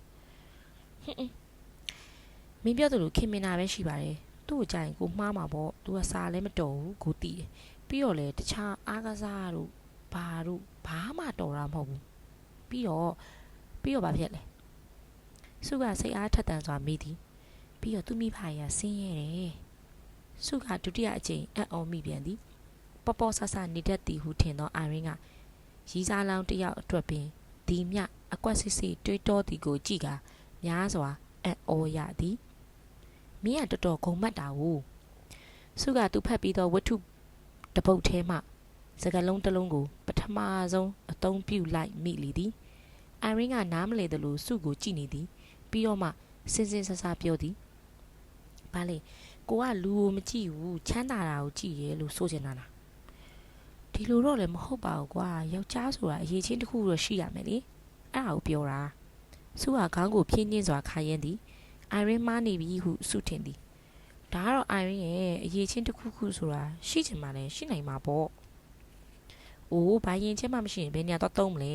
မင်းပြောသလိုခင်မင်နာပဲရှိပါတယ်သူ့ကိုကြိုက်ရင်ကိုမှားမှာပေါ့သူကစားလည်းမတော်ဘူးကိုတည်တယ်ပြီးတော့လေတခြားအားကစားတို့ဘာမှတော်တာမဟုတ်ဘူးပြီးတော့ဘာဖြစ်လဲစုကစိတ်အားထက်သန်စွာမိသည်ပြီးတော့သူမိဖာရဆင်းရဲတယ်စုကဒုတိယအကြိမ်အံ့ဩမိပြန်သည်ပေါ်ပေါ်ဆဆနေတတ်သည်ဟုထင်သောအိုင်ရင်းကရီးစားလောင်းတယောက်အတွက်ပင်ဒီမြအကွက်စစ်စစ်တွေးတောသည်ကိုကြည့်ကများစွာအံ့ဩရသည်မင်းကတော်တော်ဂုံမှတ်တာကိုစုကသူဖတ်ပြီးသောဝတ္ထုတပုတ်ထဲမှစကားလုံးတစ်လုံးကိုပထမဆုံးအသုံးပြုလိုက်မိလေသည်အိုင်ရင်းကနားမလည်သလိုစုကိုကြည့်နေသည်ပြီးတော့မှစင်စင်ဆဆပြောသည်ဘာလဲကိုကလူကိုမကြည့်ဘူးချမ်းသာတာကိုကြည့်ရဲလို့ဆိုချင်တာလားဒီလိုတော့လည်းမဟုတ်ပါဘူးကွာယောက်ျားဆိုတာအရေးချင်းတစ်ခုတော့ရှိရမယ်လေအဲ့ဒါကိုပြောတာစုကခေါင်းကိုဖြင်းညင်းစွာခါရင်းသည်အိုင်ရင်းမားနေပြီဟုစုထင်သည်ဒါကတော့အိုင်ရင်းရဲ့အရေးချင်းတစ်ခုခုဆိုတာရှိချင်မှလည်းရှိနိုင်မှာပေါ့အိုးဘာရင်ချင်းမှမရှိရင်ဘယ်နေရာတော့သုံးမလဲ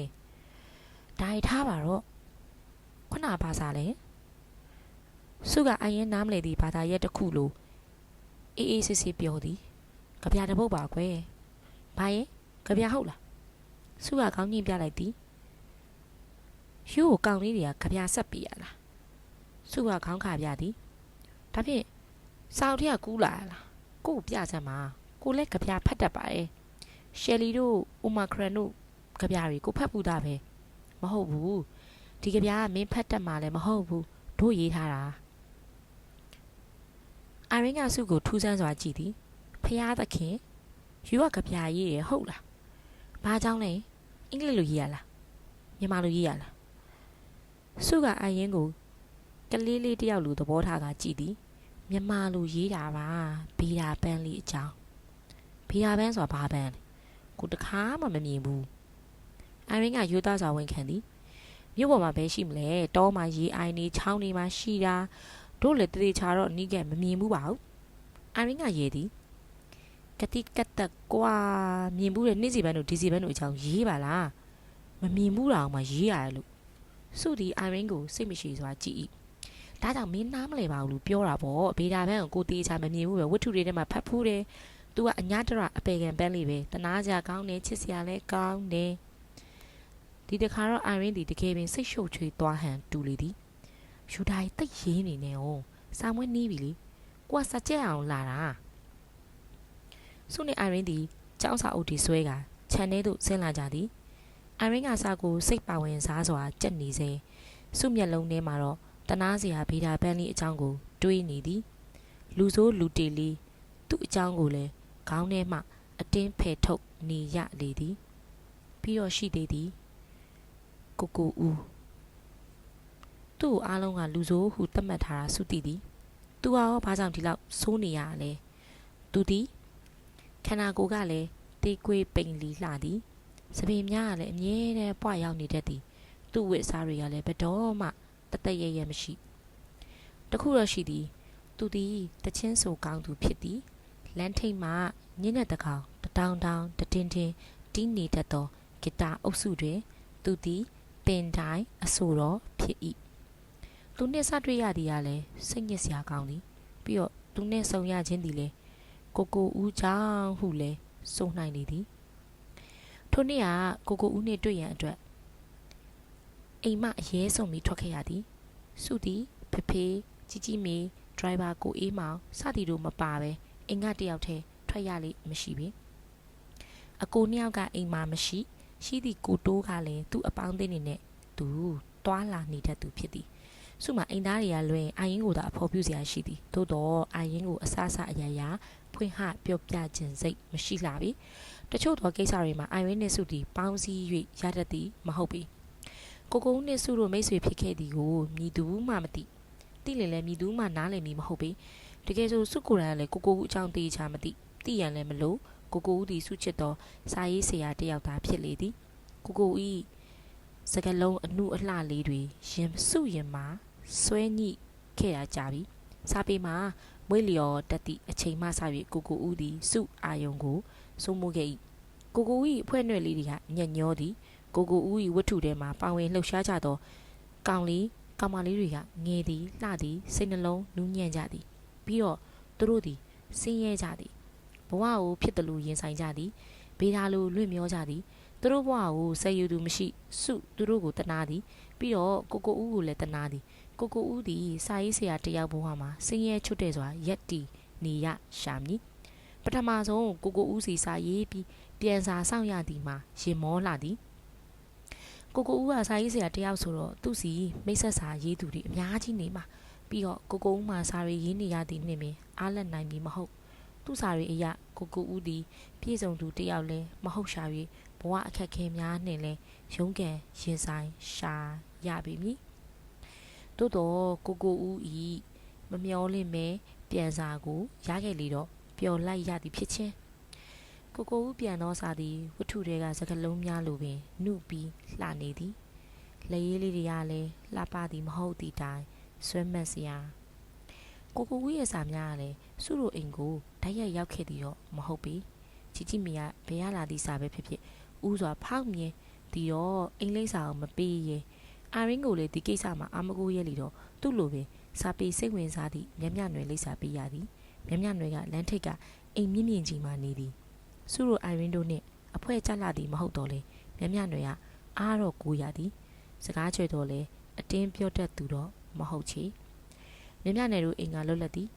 ဒါရထားပါတော့ခုနဘာစားလဲစုကအိုင်ရင်နားမလဲသည်ဘာသာရက်တစ်ခုလိုအေးအေးဆေးဆေးပြောသည်ကြပြတပုတ်ပါကွယ်ဘာရဲ့ကြပြဟုတ်လားစုကခေါင်းညှိပြလိုက်သည်ယူကိုကောင်းလေးတွေကကြပြဆက်ပြရလားစုကခေါင်းခါပြသည်ဒါဖြင့်စောက်ထက်ကကူးလာလားကို့ပြစမ်းပါကိုလည်းကြပြဖတ်တတ်ပါတယ်ရှယ်လီတို့အိုမာခရန်တို့ကြပြတွေကိုဖတ်ဘူးသားပဲမဟုတ်ဘူးဒီကြပြကမင်းဖတ်တတ်မှလည်းမဟုတ်ဘူးတို့ရေးထားတာအိုင်ရင်းကစုကိုထူးဆန်းစွာကြည့်သည်ဖျားသခင်ယူကကြပြရေးရဟုတ်လားဘာကြောင့်လဲအင်္ဂလိပ်လိုရေးရလားမြန်မာလိုရေးရလားစုကအိုင်ရင်းကိုကလေးလေးတယောက်လိုသဘောထားကကြည့်သည်မြန်မာလိုရေးတာပါဗီယာပန်းလေးအကြောင်းဗီယာပန်းဆိုတာဘာပန်းလဲကိုတခါမှမမြင်ဘူး အိုင်ရင်းကယူသားစွာဝန်ခံသည်မြို့ပေါ်မှာပဲရှိမလဲတောမှာရေအိုင်နေချောင်းနေမှာရှိတာတို့လည်းတတိချာတော့နီးကမမြင်ဘူးပါဘူးအိုင်ရင်းကရေသည်ကတိကတ်တက်ကွာမြင်ဘူးတဲ့နေ့စီပန်းတို့ဒီစီပန်းတို့အကြောင်းရေးပါလားမမြင်ဘူးတော့မှရေးရတယ်လို့စုသည်အိုင်ရင်းကိုစိတ်မရှိစွာကြည့်၏ဒါကြောင့်မင်းနားမလဲပါဘူးလို့ပြောတာပေါ့ဗေဒါဘန်းကိုတေးချာမမြင်ဘူးပဲဝတ္ထုတွေထဲမှာဖတ်ဖူးတယ်သူကအညာတရအပေခံပန်းလေးပဲတနာစရာကောင်းတယ်ချစ်စရာလည်းကောင်းတယ်ဒီတခါတော့အိုင်ရင်းသည်တကယ်ပင်စိတ်ရှုပ်ချွေသွားဟန်တူလေသည်ယူဒိုင်တိတ်ရင်းနေနေအောင်စာမွေးနီးပြီလေကိုကစကြက်အောင်လာတာစုနဲ့အိုင်ရင်းသည်ကျောင်းစာအုပ်တီဆွဲကခြံထဲသို့ဆင်းလာကြသည်အိုင်ရင်းကစာကိုစိတ်ပါဝင်စားစွာကြက်နေစေစုမျက်လုံးထဲမှာတော့တနာစရာဗေဒါပန်းလေးအကြောင်းကိုတွေးနေသည်လူဆိုးလူတေလေးသူ့အကြောင်းကိုလည်းခေါင်းထဲမှအတင်းဖယ်ထုတ်နေရလေသည်ပြီးတော့ရှိသေးသည်ကိုကိုဦးသူ့ကိုအားလုံးကလူဆိုးဟုသတ်မှတ်ထားတာစုသိသည်သူဟာဘာကြောင့်ဒီလောက်ဆိုးနေရလဲသူသည်ခန္ဓာကိုယ်ကလည်းတေးကွေးပိန်လီလှသည်စပင်များကလည်းအမြဲတမ်းပွားရောက်နေတတ်သည်သူ့ဝတ်အစားတွေကလည်းဘယ်တော့မှတသက်ရဲရဲမရှိတခုတော့ရှိသည်သူသည်တချင်းဆိုကောင်းသူဖြစ်သည်လမ်းထိပ်မှညင်းတဲ့တကောင်တတောင်တောင်တတင်းတင်းတီးနေတတ်သောဂီတာအုပ်စုတွင်သူသည်ပင်တိုင်းအဆိုတော်ဖြစ်၏သူနှင့်စတွေ့ရသည်ကလည်းစိတ်ညစ်စရာကောင်းသည်ပြီးတော့သူနှင့်ဆုံရခြင်းသည်လည်းကိုကိုဦးကြောင့်ဟုလည်းဆိုနိုင်လေသည်ထိုနေ့ကကိုကိုဦးနှင့်တွေ့ရန်အတွက်အိမ်မအရေးဆုံးပြီးထွက်ခဲ့ရသည်စုသည်ဖေဖေကြီးကြီးမေဒရိုင်ဘာကိုအေးမောင်စသည်တို့မပါပဲအိမ်ကတယောက်တည်းထွက်ရလိမ့်မရှိပေအကိုနှစ်ယောက်ကအိမ်မှာမရှိရှိသည့်ကိုတိုးကလည်းသူ့အပေါင်းအသင်းတွေနဲ့သူတွာလာနေတတ်သူဖြစ်သည်စုမှာအိမ်သားတွေကလွင်အိုင်ရင်ကိုသာအဖော်ပြစရာရှိသည်သို့တော့အိုင်ရင်ကိုအဆအဆအရာရာဖွင့်ဟပြောပြခြင်းစိတ်မရှိလာပြီတချို့သောကိစ္စတွေမှာအိုင်ရင်နဲ့စုသည်ပေါင်းစည်း၍ရတတ်သည်မဟုတ်ပေကိုကိုနဲ့စုတို့မိတ်ဆွေဖြစ်ခဲ့သည်ကိုမြည်သူမှမသိသိလင်လည်းမြည်သူမှနားလည်မည်မဟုတ်ပေတကယ်ဆိုစုကိုယ်တိုင်ကလည်းကိုကိုဦးအကြောင်းသိချာမသိရန်လည်းမလို့ကိုကိုဦးသည်စုချစ်သောစာရေးဆရာတယောက်သားဖြစ်လေသည်ကိုကိုဦး၏စကလုံးအနှုအလှလေးတွေရင်စုရင်မှာဆွဲညှိခဲ့ရကြပြီစာပေမှာမွေးလျော်တက်သည့်အချိန်မှစ၍ကိုကိုဦးသည်စုအာယုံကိုစိုးမိုးခဲ့၏ကိုကိုဦး၏အဖွဲ့အနှဲ့လေးတွေကညံ့ညောသည်ကိုကိုဦး၏ဝတ္ထုထဲမှာပါဝင်လှုပ်ရှားကြသောကောင်မလေးတွေကငယ်သည်လှသည်စိတ်နှလုံးနူးညံ့ကြသည်ပြီးတော့သူတို့သည်ဆင်းရဲကြသည်ဘဝကိုဖြစ်တယ်လို့ရင်ဆိုင်ကြသည်ဗေဒါလိုလွင့်မျောကြသည်သူတို့ဘဝကိုဆယ်ယူသူမရှိစုသူတို့ကိုတနာသည်ပြီးတော့ကိုကိုဦးကိုလည်းတနာသည်ကိုကိုဦးသည်စာရေးဆရာတယောက်ဘဝမှာဆင်းရဲချွတ်တဲ့စွာရက်တီနေရရှာမည်ပထမဆုံးကိုကိုဦးစီစာရေးပြီးပြန်စာစောင့်ရသည်မှာရင်မောလာသည်ကိုကိုဦးကစာရေးဆရာတယောက်ဆိုတော့သူ့စီမိတ်ဆက်စာရေးသူတွေအများကြီးနေမှာပြီးတော့ကိုကိုဦးမှာစာရေးရေးနေရသည်နှင့်ပင်အားလက်နိုင်ပြီမဟုတ်သူ့စာရေးအရာကိုကိုဦးသည်ပြည့်စုံသူတယောက်လဲမဟုတ်ရှာ၍ဘဝအခက်ခဲများနှင့်လဲရုန်းကန်ရင်ဆိုင်ရှာရပြီမည်သို့တော့ကိုကိုဦးဤမမျောလင့်မဲပြန်စာကိုရခဲ့လေတော့ပျော်လိုက်ရသည်ဖြစ်ချင်းကိုကိုဦးပြန်သောစာသည်ဝတ္ထုတွေကစကလုံးများလိုပင်နှုပြီးလှနေသည်လက်ရေးလေးတွေကလည်းလှပသည်မဟုတ်သည့်တိုင်ဆွဲမက်စရာကိုကိုဦးရဲ့စာများကလည်းစုတို့အိမ်ကိုဓာတ်ရိုက်ရောက်ခဲ့သည်တော့မဟုတ်ပေကြီးမီကဘယ်ရလာသည့်စာပဲဖြစ်ဖြစ်ဥစွာဖောက်မြင်ဒီတော့အင်္ဂလိပ်စာကိုမပေးရင်အာရင်းကိုလည်းဒီကိစ္စမှာအာမကိုရဲလီတော့သူ့လိုပင်စာပေစိတ်ဝင်စားသည့်မြမြနွယ်လိပ်စာပေးရသည်မြမြနွယ်ကလမ်းထိပ်ကအိမ်မြင့်မြင့်ကြီးမှနေသည်စုတို့အာရင်းတို့နှင့်အဖွဲကြလာသည်မဟုတ်တော့လေမြမြနွယ်ကအားတော့ကိုရသည်စကားချွေတော့လေအတင်းပြောတတ်သူတော့မဟုတ်ချေမြမြနယ်တို့အိမ်ကလွတ်လပ်သည်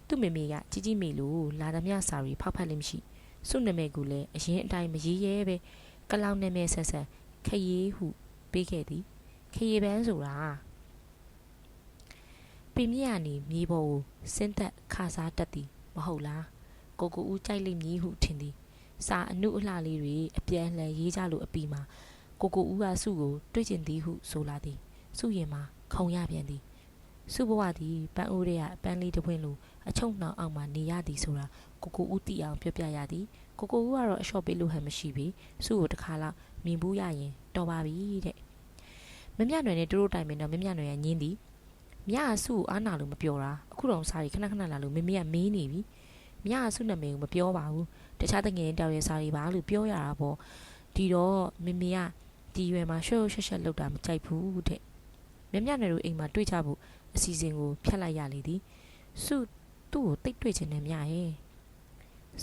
သူ့မေမေကကြီးမေလိုလာသမျှစာရီဖောက်ဖက်လိမ့်မရှိစုနာမည်ကိုလည်းအရင်အတိုင်းမရေးရဲပဲကလောင်နာမည်ဆက်ဆက်ခရီးဟုပေးခဲ့သည်ခရီးပန်းဆိုတာပင်မြရနေမြေပေါ်ကိုစင်းသက်ခါစားတတ်သည်မဟုတ်လားကိုကိုဦးကြိုက်လိမ့်မည်ဟုထင်သည်စာအနုအလှလေးတွေအပြန်လှန်ရေးကြလို့အပီမှာကိုကိုဦးကစုကိုတွေ့ကျင်သည်ဟုဆိုလာသည်စုရင်မှာခုံရပြန်သည်စုဘဝသည်ပန်းအိုးတွေကပန်းလေးတစ်ပွင့်လိုအချုံနှောင်အောင်မှနေရသည်ဆိုတာကိုကိုဦးတီအောင်ပြောပြရသည်ကိုကိုဦးကတော့အလျှော့ပေးလို့ဟန်မရှိပြီစုကိုတစ်ခါလောက် မြင်ဘူးရရင်တော်ပါပြီတဲ့မမြနွယ်နဲ့တို့တိုင်ပင်တော့မမြနွယ်ကညင်းသည်မြကစုကိုအားနာလို့မပြောတာအခုတော့စားရီခဏခဏလာလို့မမေကမေးနေပြီမြကစုနာမည်ကိုမပြောပါဘူးတခြားတငယ်တောက်ရဲစားရီပါလို့ပြောရတာပေါ့ဒီတော့မမေကဒီရွယ်မှာရှော့ရှက်ရှက်လောက်တာမကြိုက်ဘူးတဲ့မမြနွယ်တို့အိမ်မှာတွေ့ကြဖို့အစီအစဉ်ကိုဖျက်လိုက်ရလေသည်စုသူ့ကိုတိတ်တွေ့ချင်တယ်မြရဲ့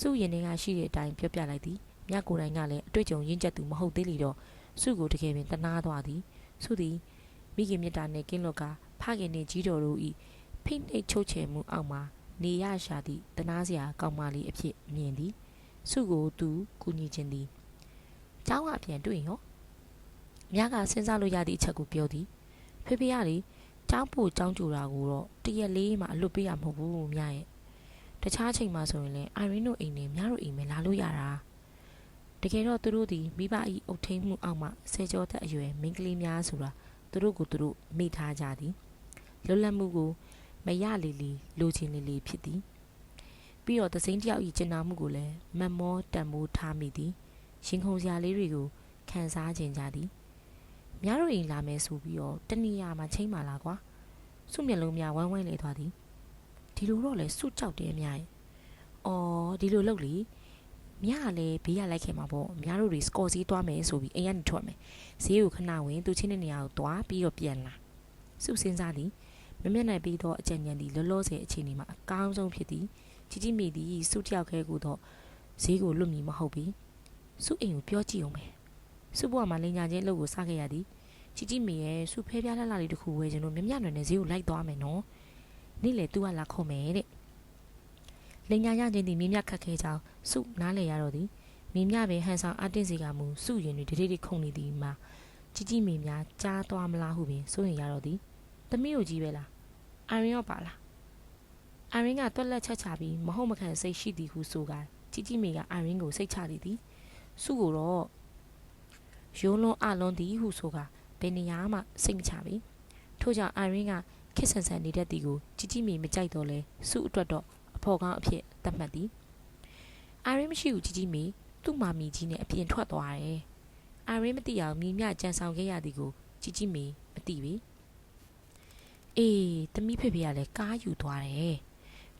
စုရင်တွေကရှိတဲ့အတိုင်းပြောပြလိုက်သည်မြကိုယ်တိုင်ကလည်းအတွေ့အကြုံရင့်ကျက်သူမဟုတ်သေးလေတော့စုကိုတကယ်ပင်တနာသွားသည်စုသည်မိခင်မြတ်တာနဲ့ကင်းလွတ်ကဖခင်နဲ့ကြီးတော်တို့ဤဖိနှိပ်ချုပ်ချယ်မှုအောက်မှာနေရရှာသည့်တနာစရာကောင်းမလေးအဖြစ်မြင်သည်စုကိုသူကူညီခြင်းသည်ကျောင်းကအပြန်တွေ့ရောမြကစဉ်းစားလို့ရသည့်အချက်ကိုပြောသည်ဖေဖေကလေကျောင်းပို့ကျောင်းကြူတာကိုတော့တရက်လေးမှအလွတ်ပေးရမဟုတ်ဘူးမြရဲ့တခြားချိန်မှာဆိုရင်လည်းအိုင်ရင်းတို့အိမ်နဲ့မြတို့အိမ်ပဲလာလို့ရတာတကယ်တော့သူတို့သည်မိဘ၏အုပ်ထိန်းမှုအောက်မှဆယ်ကျော်သက်အရွယ်မိန်းကလေးများဆိုတာသူတို့ကိုသူတို့မိထားကြသည်လွတ်လပ်မှုကိုမရလီလီလိုချင်လီလီဖြစ်သည်ပြီးတော့သစိမ်းတယောက်၏ကျင်နာမှုကိုလည်းမတ်မောတန်မိုးထားမိသည်ရှင်ခုံစရာလေးတွေကိုခံစားခြင်းကြသည်မြတို့အိမ်လာမယ်ဆိုပြီးတော့တဏီယာမှာချိန်ပါလားကွာစုမျက်လုံးများဝိုင်းဝိုင်းလေသွားသည်ဒီလိုတော့လေစုကြောက်တယ်မြရဲ့အော်ဒီလိုလုပ်လေမြကလည်းဘေးရလိုက်ခင်မှာပေါ့မြတို့တွေစကော်စီးသွားမယ်ဆိုပြီးအိမ်ကနေထွက်မယ်ဈေးကိုခဏဝင်သူချင်းတဲ့နေရာကိုသွားပြီးတော့ပြန်လာစုစင်းစားသည်မမျက်နှာပြီးတော့အကြံဉာဏ်သည်လောလောဆယ်အချိန်ဒီမှာအကောင်းဆုံးဖြစ်သည်ကြီးကြီးမိသည်စုတယောက်ခဲကိုတော့ဈေးကိုလွတ်မီမဟုတ်ပြီစုအိမ်ကိုပြောကြည့်အောင်ပဲစုဘွားမှာလင်ညာချင်းလှုပ်ကိုစခဲ့ရသည်ကြီးကြီးမိရဲ့စုဖဲပြားလှလှလေးတစ်ခုဝယ်ခြင်းလို့မြမျက်နှာနဲ့ဈေးကိုလိုက်သွားမယ်နော်နေ့လေသူကလာခေါ်မယ်တဲ့လင်ညာရခြင်းသည်မြမြခက်ခဲကြောင်းစုနားလေရတော့သည်မြမြပင်ဟန်ဆောင်အတင်းစီကမူစုရင်တွေတတိခုန်နေသည်မှာကြီးကြီးမိများကြားသွားမလားဟုပင်စိုးရင်ရတော့သည်သမီးတို့ကြီးပဲလားအိုင်ရင်းရောပါလားအိုင်ရင်းကတွက်လက်ချက်ချပြီးမဟုတ်မခံစိတ်ရှိသည်ဟုဆိုကကြီးကြီးမိကအိုင်ရင်းကိုစိတ်ချသည်စုကိုတော့ရိုးလွန်အလွန်သည်ဟုဆိုကဘယ်နေရာမှစိတ်မချပြီထို့ကြောင့်အိုင်ရင်းကခစ်ဆန်ဆန်နေတတ်သည်ကိုကြီးကြီးမိမကြိုက်တော့လဲစုအတွက်တော့အဖော်ကောင်းအဖြစ်သတ်မှတ်သည်အိုင်ရင်းမရှိဘူးကြီးကြီးမိသူ့မာမီကြီးနဲ့အပြင်ထွက်သွားတယ်အိုင်ရင်းမသိအောင်မြင်မြကြံဆောင်ခဲ့ရသည်ကိုကြီးကြီးမိမသိပြီအေးသမီးဖေဖေကလည်းကားယူသွားတယ်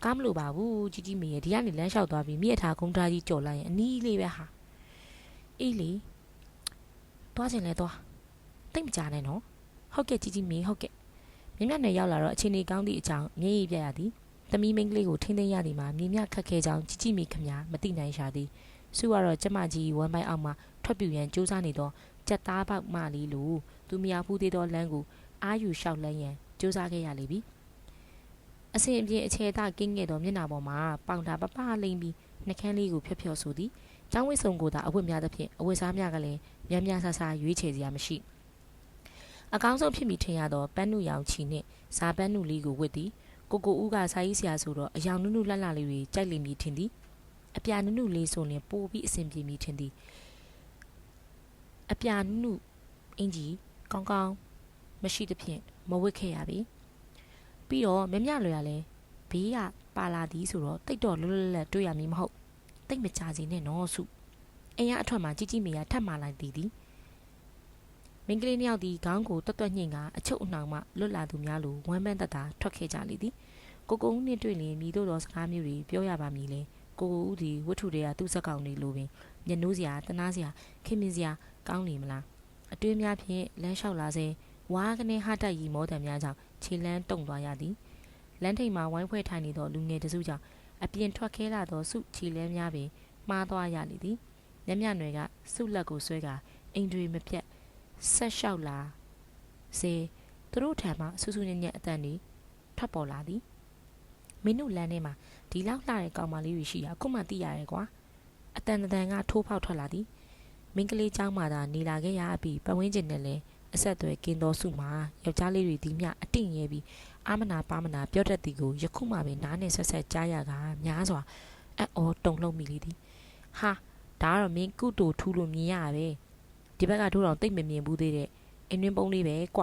ကားမလို့ပါဘူးကြီးကြီးမိရဲ့ဒီကနေလမ်းလျှောက်သွားပြီးမြစ်ထားကုန်းသားကြီးကြော်လိုက်ရင်အနီးလေးပဲဟာအေးလေသွားခြင်းလဲသွားတိတ်မကြနဲ့နော်ဟုတ်ကဲ့ကြီးကြီးမိဟုတ်ကဲ့မြင်မြနဲ့ရောက်လာတော့အချိန်ကြီးကောင်းသည့်အကြောင်းမျက်ရည်ပြရသည်သမီးမိန်းကလေးကိုထိန်းသိမ်းရသည်မှာမြင်မြခက်ခဲကြောင်းကြီးကြီးမိခမညာမသိနိုင်ရှာသည်စုကတော့ကျမကြီးဝမ်းပိုက်အောက်မှထွက်ပြူရန်ကြိုးစားနေတော့ကြက်သားပေါက်မှလေးလိုသူမရောက်ဘူးသေးသောလမ်းကိုအာယူလျှောက်လန်းရန်ကြိုးစားခဲ့ရလေပြီအစဉ်အပြေအခြေသားကင်းခဲ့သောမျက်နှာပေါ်မှာပေါင်တာပပလိမ့်ပြီးနှကန်းလေးကိုဖြော့ဖြော့ဆိုသည်ကျောင်းဝိဆုံကိုသာအဝတ်များသဖြင့်အဝတ်စားများကလည်းများများဆဆရွေးချယ်စရာမရှိအကောင်းဆုံးဖြစ်မိထင်ရသောပန်းနုရောင်ချီနှင့်ဇာပန်းနုလေးကိုဝတ်သည်ကိုဦးကစာရေးဆရာဆိုတော့အယောင်နုနုလှလှလေးတွေကြိုက်လိမ့်မည်ထင်သည်အပြာနုနုလေးဆိုရင်ပိုပြီးအဆင်ပြေမည်ထင်သည်အပြာနုနုအင်ကြီးကောင်းကောင်းမရှိသဖြင့်မဝတ်ခဲ့ရပြီပြီးတော့မမြလွယ်ရလဲဘေးကပါလာသည်ဆိုတော့တိတ်တော့လွတ်လွတ်လပ်တွေ့ရမည်မဟုတ်တိတ်မကြစီနဲ့နော်စုအိမ်ရအထွက်မှာကြီးကြီးမေရထပ်မှလိုက်သည်မင်းကလေးနှစ်ယောက်သည်ခေါင်းကိုတွတ်တွတ်ညှိကအချုပ်အနှောင်မှလွတ်လာသူများလိုဝမ်းပန်းသက်သာထွက်ခဲ့ကြလေသည်ကိုဦးနှင့်တွေ့လျင်မိတို့သောစကားမျိုးတွေပြောရပါမည်လေကိုဦးသည်ဝတ္ထုတွေကသူ့စက်ကောင်တွေလိုပင်မျက်နှိုးစရာတနာစရာခင်မင်စရာကောင်းနေမလားအတွင်းများဖြင့်လမ်းလျှောက်လာစေဝါကနေဟတိုက်ရီမောတံများကြောင့်ခြေလန်းတုံသွားရသည်လမ်းထိပ်မှာဝိုင်းဖွဲ့ထိုင်နေသောလူငယ်တစုကြောင့်အပြင်ထွက်ခဲလာသောစုခြေလန်းများပင်မှားသွားရလေသည်မျက်မြနွယ်ကစုလက်ကိုဆွဲကာအိမ်တွေမပြတ်ဆက်လျှောက်လာစေသူတို့ထံမှဆူဆူညံ့ညံ့အတန်တွေထွက်ပေါ်လာသည်မင်းတို့လမ်းထဲမှာဒီလောက်လှတဲ့ကောင်မလေးတွေရှိတာအခုမှသိရတယ်ကွာအတန်တန်ကထိုးဖောက်ထွက်လာသည်မင်းကလေးเจ้าမှသာနေလာခဲ့ရပြီးပဝင်းကျင်နဲ့လည်းအဆက်အသွယ်ကင်းသောစုမှာယောက်ျားလေးတွေဒီမြအတင့်ရဲပြီးအာမနာပါမနာပြောတတ်သည်ကိုယခုမှပင်နားနဲ့ဆက်ဆက်ကြားရကများစွာအော်တုံလုံးမိလေသည်ဟာဒါကတော့မင်းကုတူထူးလို့မြင်ရပဲဒီဘက်ကထိုးတော်တိတ်မမြင်ဘူးသေးတဲ့အင်းရင်းပုံးလေးပဲကွ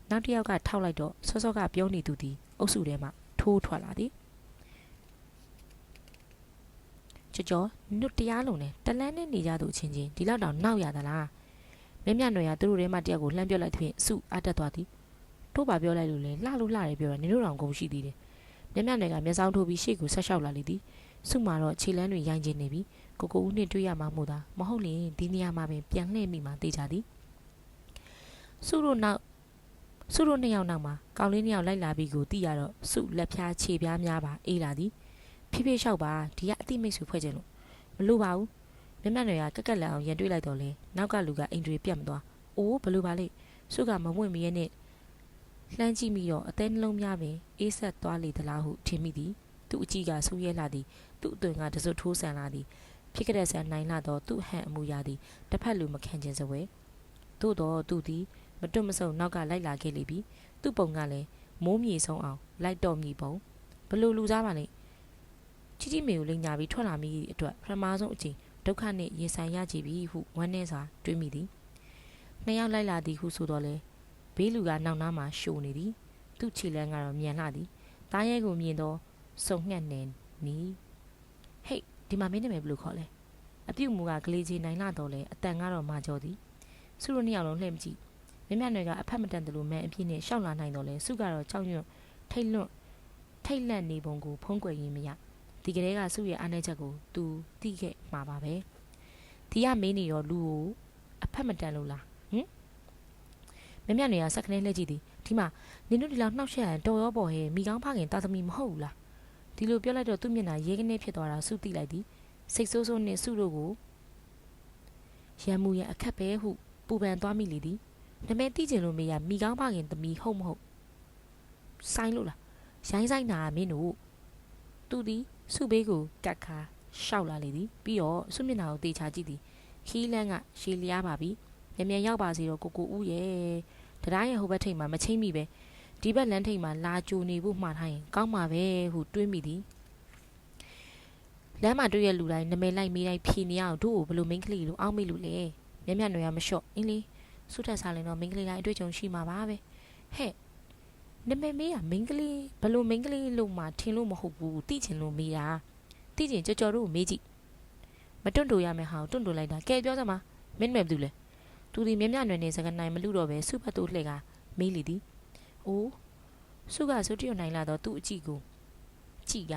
နောက်တစ်ယောက်ကထောက်လိုက်တော့စောစောကပြောနေသူသည်အုပ်စုထဲမှထိုးထွက်လာသည် ကြောနွတ်တရားလုံးနဲ့တလန်းနဲ့နေကြသူအချင်းချင်းဒီလောက်တောင်နောက်ရသလားမြမြနွယ်ကသူတို့ထဲမှာတယောက်ကိုလှမ်းပြောလိုက်သဖြင့်စုအားတက်သွားသည်တို့ပါပြောလိုက်လို့လေလှလို့လှတယ်ပြောတော့နင်တို့တောင်ကုန်ရှိသေးတယ်မြမြနွယ်ကမျက်စောင်းထိုးပြီးရှေ့ကိုဆက်လျှောက်လာလေသည်စုမှာတော့ခြေလန်းတွေရိုင်းကျင်နေပြီကိုကိုဦးနဲ့တွေ့ရမှာမို့သာမဟုတ်ရင်ဒီနေရာမှာပင်ပြန်လှည့်မိမှသိကြသည်စုတို့နှစ်ယောက်နောက်မှာကောင်းလေးနှစ်ယောက်လိုက်လာပြီးကိုသိရတော့စုလက်ဖြားခြေပြားများပါအေးလာသည်ဖြည်းဖြည်းလျှောက်ပါဒီကအတိမိတ်ဆွေဖွဲ့ခြင်းလို့မလို့ပါဘူးမြမနွယ်ကကက်လက်အောင်ရန်တွေးလိုက်တော့လေနောက်ကလူကအိမ်တွေပြတ်မသွားအိုးဘလို့ပါလေစုကမဝင့်မရဲနဲ့လှမ်းကြည့်မိတော့အသေးနှလုံးများပင်အေးဆက်သွားလေသလားဟုထင်မိသည်သူ့အကြည့်ကဆူရဲလာသည်သူ့အသွင်ကတစွတ်ထိုးဆန်လာသည်ဖြစ်ကြတဲ့ဆန်နိုင်လာတော့သူ့ဟန်အမူအရာသည်တစ်ဖက်လူမခံခြင်းစပွဲသို့တော့သူသည်မတွတ်မဆုံနောက်ကလိုက်လာခဲ့လေပြီသူ့ပုံကလည်းမိုးမြေဆုံးအောင်လိုက်တော့မြည်ပုံဘလို့လူစားပါလေချီချီမေကိုလိန်ညာပြီးထွက်လာမိအတွက်ပထမဆုံးအချိန်ဒုက္ခနှင့်ရင်ဆိုင်ရကြပြီဟုဝမ်းနည်းစွာတွေးမိသည်နှစ်ယောက်လိုက်လာသည်ဟုဆိုတော့လေဘေးလူကနောက်နားမှာရှိုနေသည်သူ့ခြေလမ်းကတော့မြန်လှသည်တားရဲကိုမြင်တော့စုံငှက်နေနီးဟေးဒီမှာမင်းနာမည်ဘယ်လိုခေါ်လဲအပြုတ်မူကကလေးချင်းနိုင်လာတော့လေအတန်ကတော့မာကျော်သည်စုတို့နှစ်ယောက်လုံးလှည့်မကြည့်မြမနွယ်ကအဖက်မတန်တယ်လို့မဲအပြည့်နဲ့ရှောက်လာနိုင်တော့လေစုကတော့ကြောက်ရွံ့ထိတ်လန့်နေပုံကိုဖုံးကွယ်ရင်းမရဒီကလေးကစုရဲ့အားနည်းချက်ကိုသူသိခဲ့မှာပါပဲဒီကမင်းနေရောလူကိုအဖက်မတန်လို့လားဟင်မြမနွယ်ကစက်ကနေလှည့်ကြည့်သည်ဒီမှာနင်တို့ဒီလောက်နှောက်ရှက်ရင်တော်ရောပေါ်ဟဲ့မိကောင်းဖခင်တာသမီမဟုတ်ဘူးလားဒီလိုပြောလိုက်တော့သူ့မျက်နှာရဲကနေဖြစ်သွားတာစုသိလိုက်သည်စိတ်ဆိုးဆိုးနဲ့စုတို့ကိုရံမှုရအခက်ပဲဟုပူပန်သွားမိလေသည်နမဲသိကျင်လို့မေးရမိကောင်းဖခင်သမီးဟုတ်မဟုတ်ဆိုင်လို့လားရိုင်းဆိုင်တာမင်းတို့သူသည်စုဘေးကိုကတ်ခါရှောက်လာလေသည်ပြီးတော့စုမျက်နှာကိုတေချာကြည့်သည်ခီးလန်းကရှည်လျားပါပြီမြန်ရောက်ပါစေတော့ကိုဦးရဲ့တရားရဲ့ဟိုဘက်ထိပ်မှာမချိမ့်မိပဲဒီဘက်လမ်းထိပ်မှာလာကြိုနေဖို့မှားထားရင်ကောင်းမှာပဲဟုတွေးမိသည်လမ်းမှာတွေ့ရလူတိုင်းနမဲလိုက်မေးတိုင်းဖြေနေအောင်တို့ကိုဘလို့မိန်းကလေးလို့အောက်မိလို့လေမြန်နွယ်ရမလျှော့အင်းလေးစုထက်စားရင်တော့မိန်းကလေးတိုင်းအတွေ့အကြုံရှိမှာပါပဲဟဲ့နမဲမေးရမိန်းကလေးဘလို့မိန်းကလေးလို့မှထင်လို့မဟုတ်ဘူးသိချင်လို့မေးတာသိချင်ကြော်တို့ကိုမေးကြည့်မတွန့်တိုရမယ်ဟာတွန့်တိုလိုက်တာကဲပြောစမ်းပါမင်းမယ်ဘူးလေသူဒီမြနွယ်နေစကနိုင်မလူတော့ပဲစုဖတ်တို့လှည့်ကမေးလေသည်အိုးစုကစုတရနိုင်လာတော့သူ့အကြည့်ကိုကြည့်က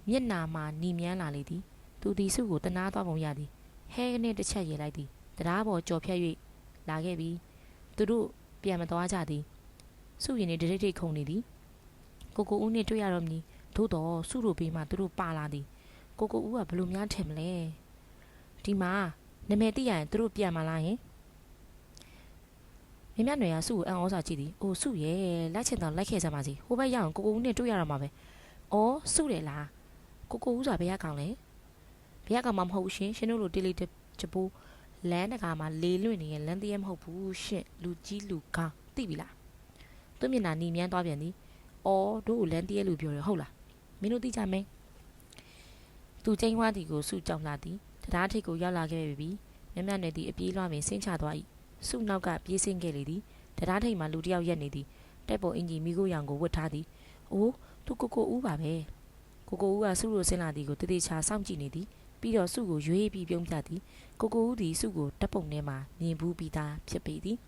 မျက်နာမှာနီမြန်းလာလေသည်သူဒီစုကိုတနာသွားပုံရသည်ဟဲကနေတစ်ချက်ရေးလိုက်သည်တရားပေါ်ကြော်ဖြတ်၍လာခဲ့ပြီးသူတို့ပြန်မသွားကြသည်စုရင်နေဒိတ်ခုန်နေသည်ကိုဦးနဲ့တွေ့ရတော့မည်သို့တော်စုတို့ဘေးမှာသူတို့ပါလာသည်ကိုဦးကဘလို့များထင်မလဲဒီမှာနာမည်သိရရင်သူတို့ပြန်မလာရင်မြနွယ်ကစုကိုအံ့ဩစွာကြည့်သည်အိုစုရဲ့လိုက်ချင်တော့လိုက်ခဲ့စမ်းပါစီဟိုဘက်ရောက်ရင်ကိုဦးနဲ့တွေ့ရတော့မှာပဲအော်စုတယ်လားကိုဦးဆိုတာဘယ်ရကောင်လဲဘယ်ရကောင်မှမဟုတ်ရှင်ရှင်တို့လိုတေးလေးချပိုးလမ်းတကာမှာလေလွင့်နေရင်လမ်းတည်းမဟုတ်ဘူးရှင့်လူကြီးလူကောင်းသိပြီလားသူမျက်နှာနီမြန်းသွားပြန်သည်အော်တို့ကိုလမ်းတည်းလို့ပြောရဟုတ်လားမင်းတို့သိကြမင်းသူချင်းဝါးတီကိုစုကြောင်လာသည်တရားထိပ်ကိုရောက်လာခဲ့ပြီမြနွယ်သည်အပြေးလွှားပင်ဆင်းချသွား၏စုနောက်ကပြေးဆင်းခဲ့လေသည်တရားထိပ်မှာလူတစ်ယောက်ရက်နေသည်တက်ပေါ်အင်ဂျီမိကိုရောင်ကိုဝတ်ထားသည်အိုးသူကိုဦးပါပဲကိုဦးကစုလိုဆင်းလာသည်ကိုတတိချာစောင့်ကြည့်နေသည်ပြီးတော့စုကိုရွေးပြီးပြုံးပြသည်ကိုဦးသည်စုကိုတပ်ပုံထဲမှာမြင်ဘူးပြီးသားဖြစ်ပေသည်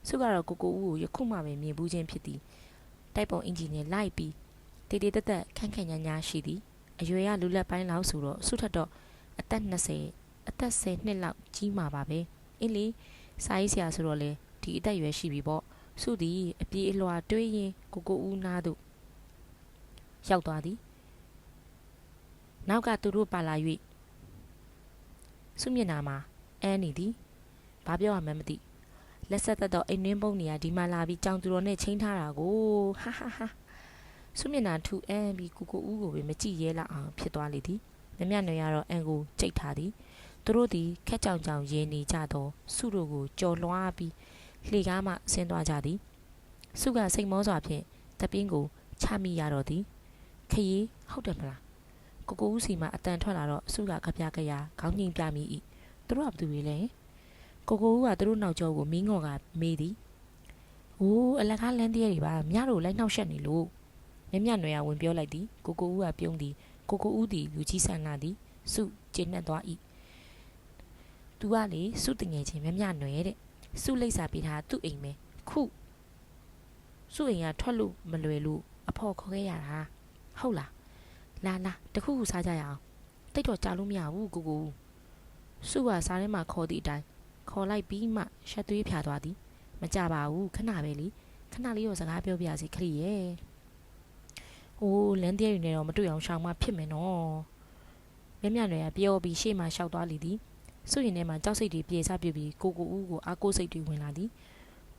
စုကတော့ကိုဦးကိုယခုမှပဲမြင်ဘူးခြင်းဖြစ်သည်တိုက်ပုံအင်ဂျီနဲ့လိုက်ပြီးတေတေတက်ခန့်ခန့်ညာညာရှိသည်အရွယ်ရလူလက်ပိုင်းလောက်ဆိုတော့စုထက်တော့အသက်20အသက်10နှစ်လောက်ကြီးမှာပါပဲအင်းလေစာရေးဆရာဆိုတော့လေဒီအသက်အရွယ်ရှိပြီပေါ့စုသည်အပြေးအလွှာတွေးရင်ကိုဦးနားသို့ရောက်သွားသည်နောက်ကသူတို့ပါလာ၍စုမျက်နာမှာအန်းနေသည်ဘာပြောရမှန်းမသိလက်ဆက်သက်တော့အိမ်နှင်းပုံနေရဒီမှာလာပြီးကြောင်သူတော်နဲ့ချင်းထားတာကိုဟာဟာဟာစုမျက်နာထူအန်းပြီးကိုဦးကိုပဲမကြည့်ရဲလောက်အောင်ဖြစ်သွားလေသည်မြနွယ်ကတော့အန်းကိုကြိတ်ထားသည်သူတို့သည်ခက်ကြောင်ကြောင်ရဲနေကြတော့စုတို့ကိုကြော်လွှားပြီးလှေကားမှဆင်းသွားကြသည်စုကစိတ်မောစွာဖြင့်တပင်းကိုချမိရတော့သည်ခရီးဟုတ်တယ်မလားကိုဦးစီမှာအတန်ထွက်လာတော့စုကကပြကရခေါင်းငိမ့်ပြမိ၏သူတို့ကဘသူတွေလဲကိုဦးကသူတို့နောက်ကျောကိုမင်းငေါ်ကမေးသည်အိုးအလကားလန်းတည်းတွေပါမြတို့လိုက်နှောက်ရှက်နေလို့မြနွယ်ကဝင်ပြောလိုက်သည်ကိုဦးကပြုံးသည်ကိုဦးသည်လူကြီးဆန်လာသည် စုကျဉ်နှက်သွား၏သူကလေစုတငယ်ချင်းမြမြနွယ်တဲ့စုလိပ်စာပေးထားသူ့အိမ်ပဲခုစုအိမ်ကထွက်လို့မလွယ်လို့အဖော်ခေါ်ခဲ့ရတာဟုတ်လားလာတခုခုစားကြရအောင်တိတ်တော့ကြာလို့မရဘူးကိုစုကစားထဲမှာခေါ်သည့်အတိုင်းခေါ်လိုက်ပြီးမှရှက်သွေးဖြာသွားသည်မကြပါဘူးခဏပဲလေခဏလေးတော့စကားပြောပြစီခရီးရဲ့အိုးလမ်းတည့်ရနေတော့မတွေ့အောင်ရှောင်မှဖြစ်မယ်နော်မြမြနွယ်ကပြောပြီးရှေ့မှာရှောက်သွားလေသည်စုရင်ထဲမှာကြောက်စိတ်တွေပြေစားပြပြီးကိုဦးကိုအားကိုးစိတ်တွေဝင်လာသည်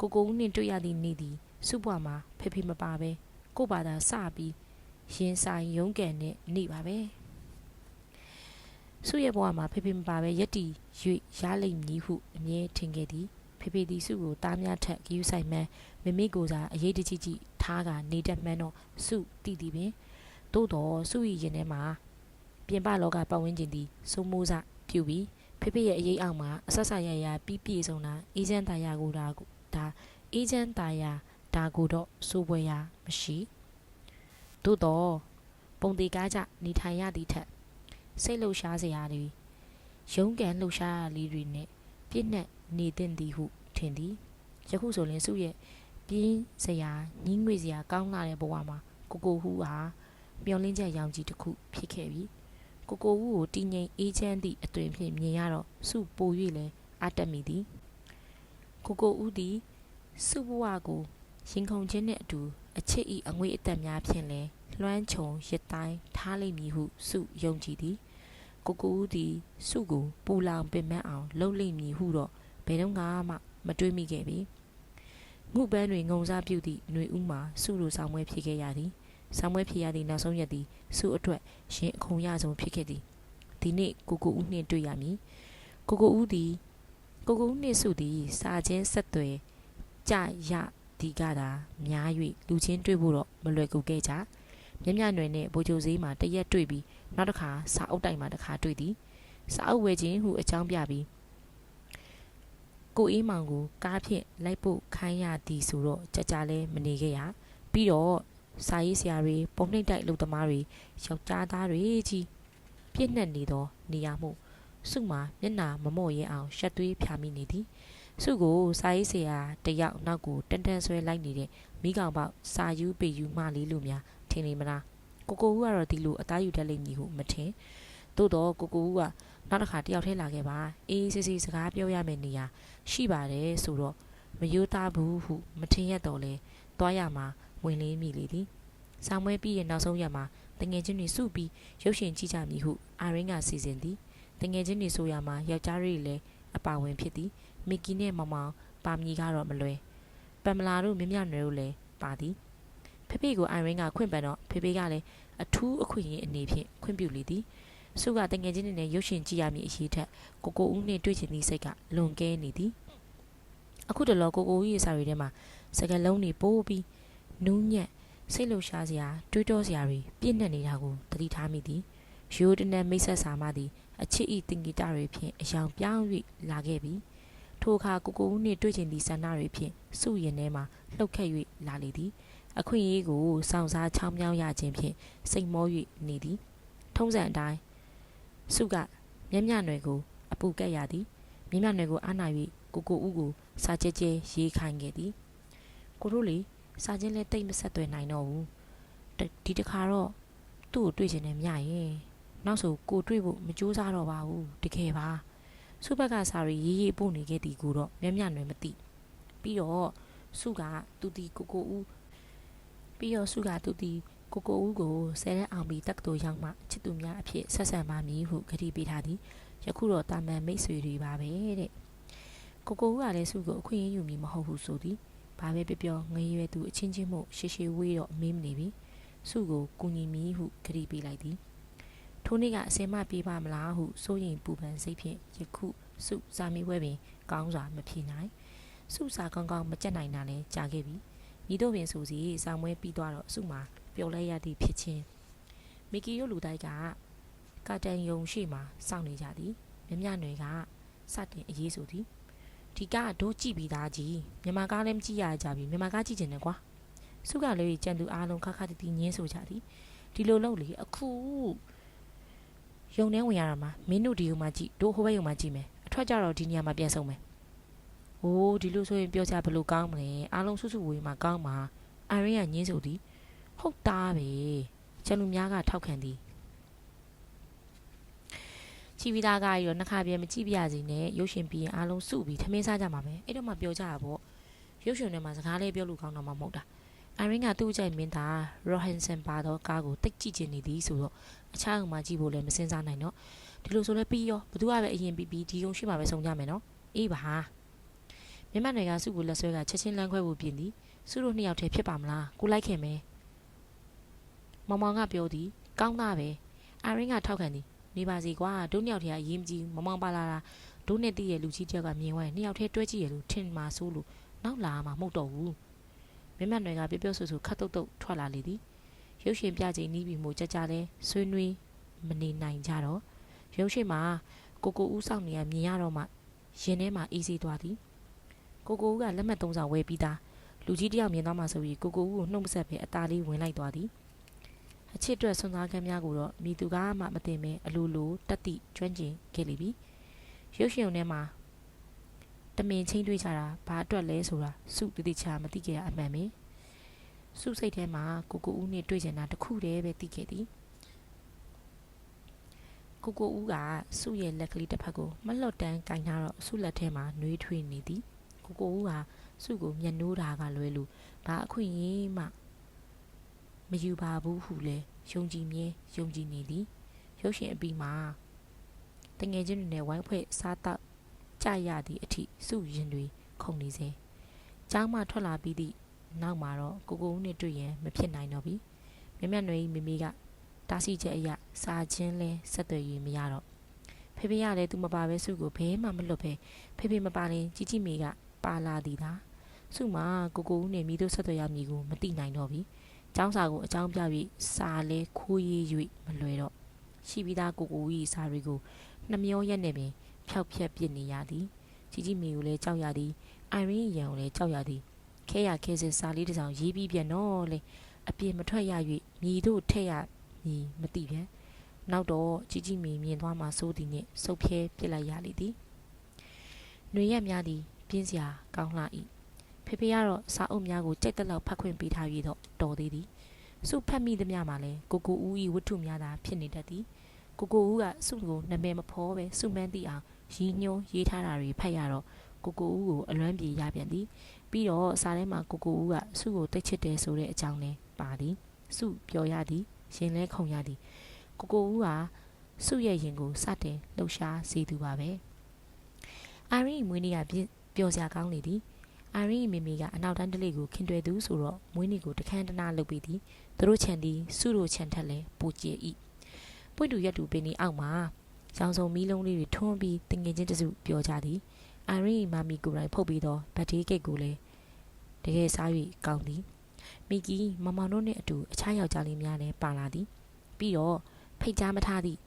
ကိုဦးနှင့်တွေ့ရသည့်နေ့သည်စုဘွားမှာဖေမပါပဲကို့ဘာသာစပြီးရင်ဆိုင်ရုံးကန်နဲ့နေပါပဲစုရဲ့ဘဝမှာဖေမပါပဲရက်တီ၍ရလိမ့်မည်ဟုအမြဲထင်ခဲ့သည်ဖေသည်စုကိုတားများထက်ဂယူးဆိုင်မှန်းမိကိုစားအရေးတကြီးထားကနေတတ်မှန်းတော့စုတည်သည်ပင်သို့တော်စု၏ရင်ထဲမှာပြင်ပလောကပတ်ဝန်းကျင်သည်စိုးမိုးစပြုပြီးဖေရဲ့အရေးအောက်မှာအဆက်ဆက်ရပြီးပြေဆုံးတာအေဂျင့်တာယာကိုဒါအေဂျင့်တာယာဒါကိုတော့စိုးပွဲရမရှိသို့တော်ပုံသေးကားကြနေထိုင်ရသည့်ထက်စိတ်လှုပ်ရှားစရာတွေရုန်းကန်လှုပ်ရှားရလေးတွေနဲ့ပြည့်နှက်နေသင့်သည်ဟုထင်သည်ယခုဆိုရင်စုရဲ့ပြင်းစရာညှင်းငွေစရာကောင်းလာတဲ့ဘဝမှာကိုဟူဟာမျောလင်းချက်ရောင်ကြီးတစ်ခုဖြစ်ခဲ့ပြီကိုဟူကိုတင်းငိမ်အေးချမ်းသည့်အသွင်ဖြင့်မြင်ရတော့စုပို၍လဲအတက်မိသည်ကိုဦးသည်စုဘဝကိုရင်ခုန်ခြင်းနှင့်အတူအချစ်ဤအငွေအသက်များဖြင့်လဲလွှမ်းခြုံရစ်တိုင်းထားလိမ့်မည်ဟုစုယုံကြည်သည်ကိုဦးသည်စုကိုပူလောင်ပင်ပန်းအောင်လှုပ်လိမ့်မည်ဟုတော့ဘယ်တော့မှမတွေးမိခဲ့ပြီငုပန်းတွေငုံစားပြုသည့်ຫນွေဦးမှာစုလိုဆောင်ပွဲဖြစ်ခဲ့ရသည်ဆောင်ပွဲဖြစ်ရသည့်နောက်ဆုံးရက်သည်စုအတွက်ရင်အခုံရဆုံးဖြစ်ခဲ့သည်ဒီနေ့ကိုဦးနှင့်တွေ့ရမည်ကိုဦးနှင့်စုသည်စာချင်းဆက်သွယ်ကြရဒီကသာများ၍လူချင်းတွေ့ဖို့တော့မလွယ်ကူခဲ့ကြမြမြနွယ်နဲ့ဗိုလ်ချုပ်ဈေးမှာတရက်တွေ့ပြီးနောက်တစ်ခါစာအုပ်တိုင်မှာတစ်ခါတွေ့သည်စာအုပ်ဝယ်ခြင်းဟုအကြောင်းပြပြီးကိုအေးမောင်ကိုကားဖြင့်လိုက်ဖို့ခိုင်းရသည်ဆိုတော့ကြလဲမနေခဲ့ရပြီးတော့စာရေးဆရာတွေပုံနှိပ်တိုက်လူသမားတွေယောက်ျားသားတွေကြီးပြည့်နှက်နေသောနေရာမှုစုမှာမျက်နာမမော့ရဲအောင်ရှက်သွေးဖြာမိနေသည်စုကိုစာရေးဆရာတယောက်နောက်ကိုတန်ဆွဲလိုက်နေတဲ့မိကောင်ပေါက်စာယူပေယူမှလေးလူများထင်နေမလားကိုဦးကတော့ဒီလိုအသားယူတတ်လိမ့်မည်ဟုမထင်သို့တော့ကိုဦးကနောက်တစ်ခါတယောက်ထဲလာခဲ့ပါအေးစစ်စကားပြောရမယ့်နေရာရှိပါတယ်ဆိုတော့မယိုးသားဘူးဟုမထင်ရတော့လဲသွားရမှာဝင်လေးမိလေသည်ဆောင်မွဲပြီးရဲ့နောက်ဆုံးရက်မှာတငယ်ချင်းတွေစုပြီးရုပ်ရှင်ကြည့်ကြမည်ဟုအာရင်းကစီစဉ်သည်တငယ်ချင်းတွေဆိုရမှာယောက်ျားတွေလည်းအပါဝင်ဖြစ်သည်မီကီနဲ့မောင်မောင်ပါမီကတော့မလွယ်ပမ်မလာတို့မြမြနွယ်တို့လည်းပါသည်ဖေကိုအာရင်းကခွင့်ပန်တော့ဖေကလည်းအထူးအခွင့်အရေးအနေဖြင့်ခွင့်ပြုလေသည်စုကတငယ်ချင်းတွေနဲ့ရုပ်ရှင်ကြည့်ရမည်အရေးထက်ကိုဦးနှင့်တွေ့ချင်သည့်စိတ်ကလွန်ကဲနေသည်အခုတလောကိုဦးရဲ့စာရီထဲမှာစကားလုံးတွေပိုးပြီးနူးညံ့စိတ်လှုပ်ရှားစရာတွေးတောစရာတွေပြည့်နှက်နေတာကိုသတိထားမိသည်ရိုးတနက်မိတ်ဆက်စာမှသည်အချစ်ဤတင်ဂီတတွေဖြင့်အယောင်ပြောင်း၍လာခဲ့ပြီထိုအခါကိုဦးနှင့်တွေ့ချင်သည့်ဆန္ဒတွေဖြင့်စုရင်ထဲမှာလှုပ်ခတ်၍လာလေသည်အခွင့်အရေးကိုစောင့်စားချောင်းမြောင်းရခြင်းဖြင့်စိတ်မော၍နေသည်ထုံးစံအတိုင်းစုကမြမြနွယ်ကိုအပူကက်ရသည်မြမြနွယ်ကိုအားနာ၍ကိုဦးကိုစာကြဲကြဲရေးခိုင်းခဲ့သည်ကိုတို့လေစာချင်းလဲတိတ်မဆက်သွယ်နိုင်တော့ဘူးဒီတခါတော့သူ့ကိုတွေ့ချင်တယ်မြရဲ့နောက်ဆိုကိုတွေ့ဖို့မကြိုးစားတော့ပါဘူးတကယ်ပါစုဘက်ကစာရီရေးပို့နေခဲ့သည်ကိုတော့မြမြနွယ်မသိပြီးတော့စုကသူတီကိုဦးပြီးတော့စုကသူတီကိုဦးကိုဆယ်ရက်အောင်ပြီးတက္ကသိုလ်ရောက်မှချစ်သူများအဖြစ်ဆက်ဆံပါမည်ဟုကတိပေးထားသည်ယခုတော့တာမန်မိတ်ဆွေတွေပါပဲတဲ့ကိုဦးကလည်းစုကိုအခွင့်အရေးယူမည်မဟုတ်ဘူးဆိုသည်ဘာပဲပြောငရွယ်သူအချင်းချင်းမို့ရှေဝေးတော့မေးမနေပြီစုကိုကူညီမည်ဟုကတိပေးလိုက်သည်ထိုနေ့ကအစင်မပြေးပါမလားဟုစိုးရိမ်ပူပန်စိတ်ဖြင့်ယခုစုစာမေးပွဲပင်ကောင်းစွာမဖြေနိုင်စုစာကောင်းကောင်းမကြက်နိုင်တာလည်းကြာခဲ့ပြီမိတို့ပင်ဆိုစီစာမွဲပြီးသွားတော့စုမှာပျော်လဲရသည့်ဖြစ်ချင်းမီကီတို့လူတိုက်ကကာတန်ယုံရှိမှစောင့်နေကြသည်မြမြနွယ်ကစတင်အရေးဆိုသည်ဒီကဒိုးကြည့်ပြီးသားကြီးမြန်မာကားလည်းမကြည့်ရကြပြီမြန်မာကားကြည့်ကျင်တယ်ကွာစုကလည်းကြံသူအားလုံးခါခါတီတီညင်းဆိုကြသည်ဒီလိုလုပ်လေအခု ယုံနှဲဝင်ရတာမှာမင်းတို့ဒီယုံမှာကြည့်တို့ဟိုဘက်ယုံမှာကြည့်မယ်အထွက်ကြတော့ဒီနေရာမှာပြန်ဆုံးမယ်။အိုးဒီလိုဆိုရင်ပြောချဘလို့ကောင်းမလဲအားလုံးစုစုဝေးမှာကောင်းမှာအိုင်ရင်းကညင်းဆိုသည်ဟုတ်သားပဲကျန်လူများကထောက်ခံသည်ချီဗီသားကရောနှစ်ခါပြန်မကြည့်ပြရစီနဲ့ရုပ်ရှင်ပြီးရင်အားလုံးစုပြီးထမင်းစားကြမှာပဲအဲ့တော့မှပြောကြတာပေါ့ရုပ်ရှင်ထဲမှာစကားလေးပြောလို့ကောင်းတော့မှမဟုတ်တာအိုင်ရင်းကသူ့ကြိုက်မင်းသားရောဟန်ဆန်ပါတော့ကားကိုတိတ်ကြည့်ချင်နေသည်ဆိုတော့အခြားအောင်မှကြည့်ဖို့လည်းမစင်စားနိုင်တော့ဒီလိုဆိုလည်းပြီးရောဘသူကပဲအရင်ပြီးပြီးဒီုံရှိမှပဲဆုံးကြမယ်နော်အေးပါမြမနယ်ကစုကိုလက်ဆွဲကချက်ချင်းလမ်းခွဲဖို့ပြင်သည်စုတို့နှစ်ယောက်တည်းဖြစ်ပါမလားကိုလိုက်ခင်မယ်မောင်မောင်ကပြောသည်ကောင်းသားပဲအိုင်ရင်းကထောက်ခံသည်နေပါစီကွာတို့နှစ်ယောက်တည်းအရေးမကြီးမောင်မောင်ပါလာတာတို့နဲ့တည့်ရဲ့လူကြီးတယောက်ကမြင်သွားရင်နှစ်ယောက်တည်းတွဲကြည့်ရလို့ထင်မှာဆိုလို့နောက်လာမှမဟုတ်တော့ဘူးမြမနယ်ကပြောပြောဆိုဆိုခတ်တုတ်တုတ်ထွက်လာလေသည်ရုပ်ရှင်ပြချိန်နီးပြီးမှကြကြလဲဆွေးနွေးမနေနိုင်ကြတော့ရုပ်ရှင်မှာကိုဦးဆောင်နေရမြင်ရတော့မှရင်ထဲမှာအေးစေးသွားသည်ကိုဦးကလက်မှတ်3ဆောင်ဝယ်ပြီးသားလူကြီးတယောက်မြင်သွားမှဆိုပြီးကိုဦးကိုနှုတ်မဆက်ပဲအသားလေးဝင်လိုက်သွားသည်အချစ်အတွက်ဆွမ်းစားခန်းများကိုတော့မိသူကမှမသိမဲအလိုလိုတက်တိကျွမ်းကျင်ခဲ့လိမ့်ပြီရုပ်ရှင်ုံထဲမှာတမင်ချင်းတွေးကြတာဘာအတွက်လဲဆိုတာစုတတိချာမသိခဲ့ရအမှန်ပဲစုစိတ်ထဲမှာကိုဦးနဲ့တွေ့ချင်တာတခုတည်းပဲသိခဲ့သည်ကိုဦးကစုရဲ့လက်ကလေးတစ်ဖက်ကိုမလွတ်တန်းကင်ထားတော့စုလက်ထဲမှာနှွေးထွေးနေသည်ကိုဦးကစုကိုမျက်နှိုးတာကလွဲလို့ဘာအခွင့်အရေးမှမယူပါဘူးဟုလဲယုံကြည်မြဲယုံကြည်နေသည်ရုပ်ရှင်အပြီးမှာတငယ်ချင်းတွေနဲ့ဝိုင်းဖွဲ့စားတော့ကြရသည့်အထိစုရင်တွေခုန်နေစေကျောင်းမှထွက်လာပြီးသည့်နောက်မှာတော့ကိုဦးနဲ့တွေ့ရင်မဖြစ်နိုင်တော့ပြီမြမနွေမိမိကတားဆီးချက်အရာစာချင်းလဲဆက်သွယ်၍မရတော့ဖေဖေကလည်းသူမပါပဲစုကိုဘဲမှမလွတ်ပဲဖေမပါရင်ကြီးမေကပါလာသည်သာစုမှာကိုဦးနဲ့မိတို့ဆက်သွယ်ရမည်ကိုမသိနိုင်တော့ပြီကျောင်းစာကိုအကြောင်းပြပြီးစာလဲခိုးရေး၍မလွယ်တော့ရှိပြီးသားကို၏စာတွေကိုနှမျောရက်နဲ့ပင်ဖျောက်ဖျက်ပစ်နေရသည်ကြီးမေကိုလည်းကြောက်ရသည်အိုင်ရင်းရန်ကိုလည်းကြောက်ရသည်ခဲရခဲစစ်စာလေးတစ်စောင်ရေးပြီးပြန်တော့လေအပြင်မထွက်ရ၍မြည်တို့ထက်ရမည်မသိပြန်နောက်တော့ကြီးမေမြင်သွားမှစိုးသည်နှင့်စုပ်ဖြဲပြစ်လိုက်ရလေသည်ຫນွေရက်များသည်ပြင်းစရာကောင်းလှ၏ဖေကတော့စာအုပ်များကိုကြိုက်တဲ့လောက်ဖတ်ခွင့်ပေးထား၍တော့တော်သေးသည်စုဖတ်မိသမျှမှာလဲကိုဦး၏ဝတ္ထုများသာဖြစ်နေတတ်သည်ကိုဦးကစုကိုနာမည်မဖော်ပဲစုမှန်းသိအောင်ရည်ညွှန်းရေးထားတာတွေဖတ်ရတော့ကိုဦးကိုအလွမ်းပြေရပြန်သည်ပြီးတော့စာထဲမှာကိုဦးကစုကိုတိတ်ချစ်တယ်ဆိုတဲ့အကြောင်းလဲပါသည်စုပြောရသည်ရင်လဲခုန်ရသည်ကိုဦးကစုရဲ့ရင်ကိုစတင်လှုပ်ရှားစေသူပါပဲအာရီမွေးနေ့ကပျော်စရာကောင်းလေသည်အာရီမိမိကအနောက်တန်းတလေးကိုခင်တွယ်သူဆိုတော့မွေးနေ့ကိုတခန်းတနာလုပ်ပြီးသည်သူတို့ခြံသည်စုတို့ခြံထက်လဲပိုကျ၏ပွင့်တူရက်တူပင်ဒီအောက်မှာရောင်စုံမီးလုံးလေးတွေထွန်းပြီးတင်ငင်ချင်းတစုပြောကြသည်အာရီမာမီကိုယ်တိုင်ဖုတ်ပြီးတော့ဗတ်တေးကိတ်ကိုလည်းတကယ်စား၍ကောင်းသည်မိကီမမောင်တို့နဲ့အတူအခြားယောက်ျားလေးများလည်းပါလာသည်ပြီးတော့ဖိတ်ကြားမထားသည့်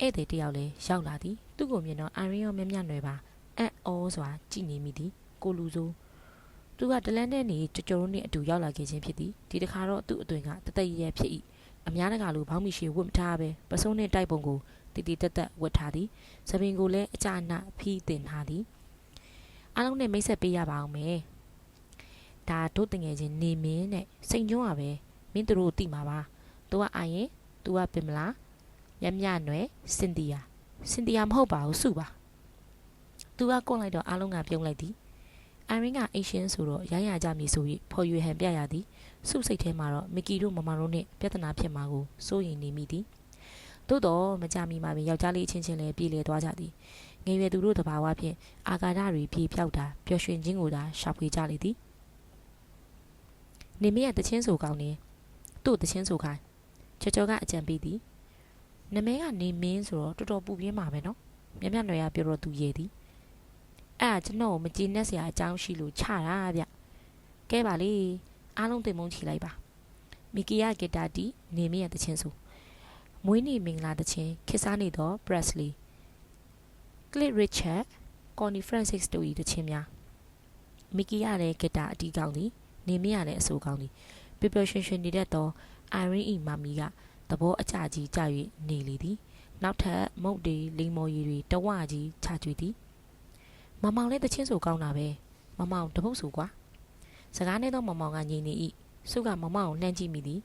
ဧည့်သည်တယောက်လည်းရောက်လာသည်သူ့ကိုမြင်တော့အာရီရောမြမြနွယ်ပါအံ့ဩစွာကြည်နေမိသည်ကိုလူစိုးသူကတလန်းနဲ့နေကြကြုံတို့နဲ့အတူရောက်လာခဲ့ခြင်းဖြစ်သည်ဒီတခါတော့သူ့အသွင်ကတသက်ရဲဖြစ်၏အများတကာလိုဘောင်းမီရှိဝတ်မထားပဲပစုံးနဲ့တိုက်ပုံကိုတီတီတက်တက်ဝတ်ထားသည်သပင်ကိုလည်းအကြနာဖီးတင်ထားသည်အားလုံးနဲ့မိတ်ဆက်ပေးရပါအောင်မယ်ဒါတို့တငယ်ချင်းနေမင်းနဲ့စိန်ကျွန်းကပဲမင်းတို့တိမှာပါသူကအာရင်သူကပင်မလားမြမြနွယ်စင်တီယာမဟုတ်ပါဘူးစုပါသူကကွန့်လိုက်တော့အားလုံးကပြုံးလိုက်သည်အိုင်ရင်းကအိရှင်ဆိုတော့ရိုင်းရကြမည်ဆို၍ဖော်ရွေဟန်ပြရသည်စုစိတ်ထဲမှာတော့မီကီတို့မမတို့နဲ့ပြဿနာဖြစ်မှာကိုစိုးရိမ်နေမိသည်သို့တော့မကြမီမှာပင်ယောက်ျားလေးချင်းချင်းလည်းပြေးလေသွားကြသည်ငယ်ရွယ်သူတို့တဘာဝဖြင့်အာဃာတတွေပြေပြောက်တာပျော်ရွှင်ခြင်းကိုသာရှာဖွေကြလေသည်နေမရဲ့တချင်းဆိုကောင်းနေသူ့တချင်းဆိုခိုင်းချောကအကြံပေးသည်နမဲကနေမင်းဆိုတော့တော်တော်ပူပြင်းမှာပဲနော်မြမြနွယ်ကပြောတော့သူရေသည်အဲ့ဒါကျွန်တော်မကြည်နဲ့စရာအကြောင်းရှိလို့ချတာဗျကဲပါလေအားလုံးတင်မုန်းချီလိုက်ပါမီကီယာဂီတာတီနေမရဲ့တချင်းဆိုမွေးနေ့မင်္ဂလာတချင်းခစ်စားနေတော့ Presley Cliff Richard Connie Francis တို့၏တချင်းများမီကီယာလည်းဂီတာအတီးကောင်းသည်နေမရလည်းအဆိုကောင်းသည်ပျော်ပျော်ရွှင်ရွှင်နေတဲ့တော့ အိုင်ရင်းဤမာမီကသဘောအကျကြီးကြ၍နေလေသည်နောက်ထပ်မုတ်တွေလိမ်မော်ရည်တွေတဝကြီးချကြွေသည်မမောင်လည်းတချင်းဆိုကောင်းတာပဲမမောင်တပုတ်ဆိုကွာစကားနဲ့တော့မမောင်ကငြိမ်နေ၏စုကမမောင်ကိုလှမ်းကြည့်မိသည်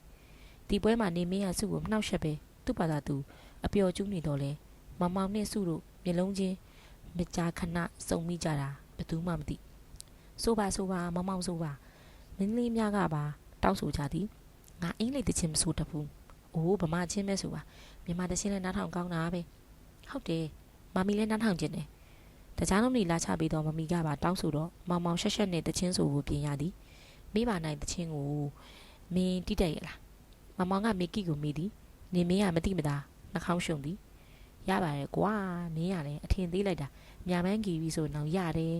ဒီပွဲမှာနေမင်းကစုကိုနှောက်ယှက်ပဲသူ့ဘာသာသူအပျော်ကျူးနေတော့လဲမမောင်နဲ့စုတို့မျက်လုံးချင်းမကြာခဏစုံမိကြတာဘယ်သူမှမသိဆိုပါမမောင်ဆိုပါမင်းလေးများကပါတောက်ဆိုကြသည်ငါအင်္ဂလိပ်တချင်းမဆိုတတ်ဘူးအိုးဗမာချင်းပဲဆိုပါမြန်မာတချင်းလည်းနားထောင်ကောင်းတာပဲဟုတ်တယ်မမီလည်းနားထောင်ကျင်တယ်တခြားလုံးတွေလာချပြီးတော့မမီကပါတောင်းဆိုတော့မောင်မောင်ရှက်ရှက်နဲ့တချင်းဆိုကိုပြင်ရသည်မိပါနိုင်တချင်းကိုမင်းတိတက်ရလားမမောင်ကမီကီကိုမိသည်နေမင်းကမတိမသားနှာခေါင်းရှုံသည်ရပါတယ်ကွာမင်းရလည်းအထင်သေးလိုက်တာမြမန်းကြီးပြီဆိုတော့ရတယ်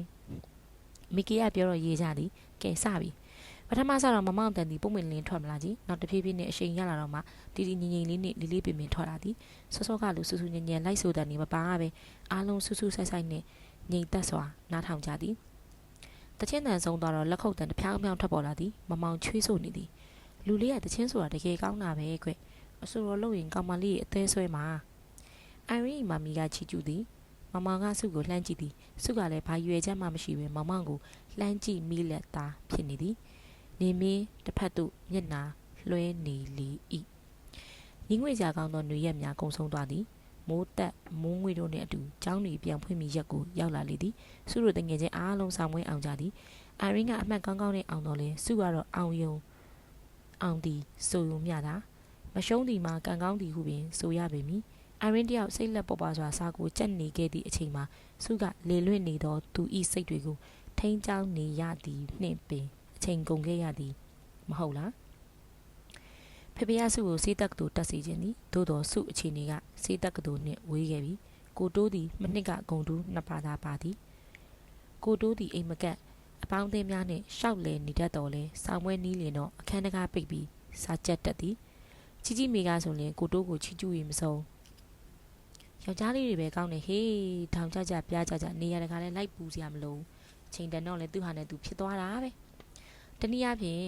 မီကီကပြောတော့ရေးကြသည်ကဲစပြီပထမစတော့မမောင်တန်ဒီပုံမင်းလင်းထွက်မလာကြီးနောက်တဖြည်းဖြည်းနဲ့အရှိန်ရလာတော့မှတီတီငိမ့်ငိမ့်လေးနဲ့လေးလေးပင်ပင်ထွက်လာသည်စောကလူဆူဆူညံ့ညံ့လိုက်ဆိုတဲ့နေမပါပဲအားလုံးဆူဆူဆိုင်ဆိုင်နဲ့ငိမ့်သက်စွာနားထောင်ကြသည်တချင်းတန်ဆုံးသွားတော့လက်ခုပ်တန်တစ်ဖြောင်းဖြောင်းထွက်ပေါ်လာသည်မမောင်ချွေးဆိုနေသည်လူလေးကတချင်းဆိုတာတကယ်ကောင်းတာပဲကွအဆိုတော်လို့ရင်ကောင်မလေးရဲ့အသေးဆွဲမှာအိုင်ရီမာမီကချီကျူးသည်မမောင်ကစုကိုလှမ်းကြည့်သည်စုကလည်းဘာရွယ်ချက်မှမရှိပဲမမောင်ကိုလှမ်းကြည့်မိလက်သားဖြစ်နေသည်နေမင်းတစ်ဖက်သို့မျက်နာလွှဲနေလေ၏ညီငွေကြကောင်းသောຫນွေရက်များကုံဆုံးသွားသည်မိုးတက်မိုးငွေတို့နှင့်အတူကျောင်းတွေပြန်ဖွင့်မိရက်ကိုရောက်လာလေသည်စုတို့တငယ်ချင်းအားလုံးဆောင်မွေးအောင်ကြသည်အိုင်ရင်းကအမှတ်ကောင်းကောင်းနဲ့အောင်တော်လဲစုကတော့အောင်ယုံအောင်သည်ဆိုယုံမျှတာမရှုံးသည်မှာကံကောင်းသည်ဟုပင်ဆိုရပေမည်အိုင်ရင်းတယောက်စိတ်လက်ပေါ်ပါစွာစားကိုကြက်နေခဲ့သည့်အချိန်မှာစုကလေလွင့်နေသောသူဤစိတ်တွေကိုထိန်းချောင်းနေရသည်နှင့်ပင်အချိန်ကုန်ခဲ့ရသည်မဟုတ်လားဖေဖေရစုကိုစေးတက်ကတူတက်စီခြင်းသည်သို့တော်စုအခြေအနေကစေးတက်ကတူနှင့်ဝေးခဲ့ပြီကိုတိုးသည်မနှစ်ကဂုံတူးနှစ်ပါးသာပါသည်ကိုတိုးသည်အိမ်မကက်အပေါင်းအသင်းများနှင့်ရှောက်လည်နေတတ်တော်လဲဆောင်းပွဲနီးလင်တော့အခန်းတကားပိတ်ပြီးစာကြက်တက်သည်ကြီးမိကဆိုရင်ကိုတိုးကိုချီကျူးရင်မဆုံးယောက်ျားလေးတွေပဲကောင်းတယ်ဟေးထောင်ကြကြပြားကြကြနေရတကားလဲလိုက်ပူစရာမလိုချိန်တန်တော့လဲသူ့ဟာနဲ့သူဖြစ်သွားတာပဲတနည်းအားဖြင့်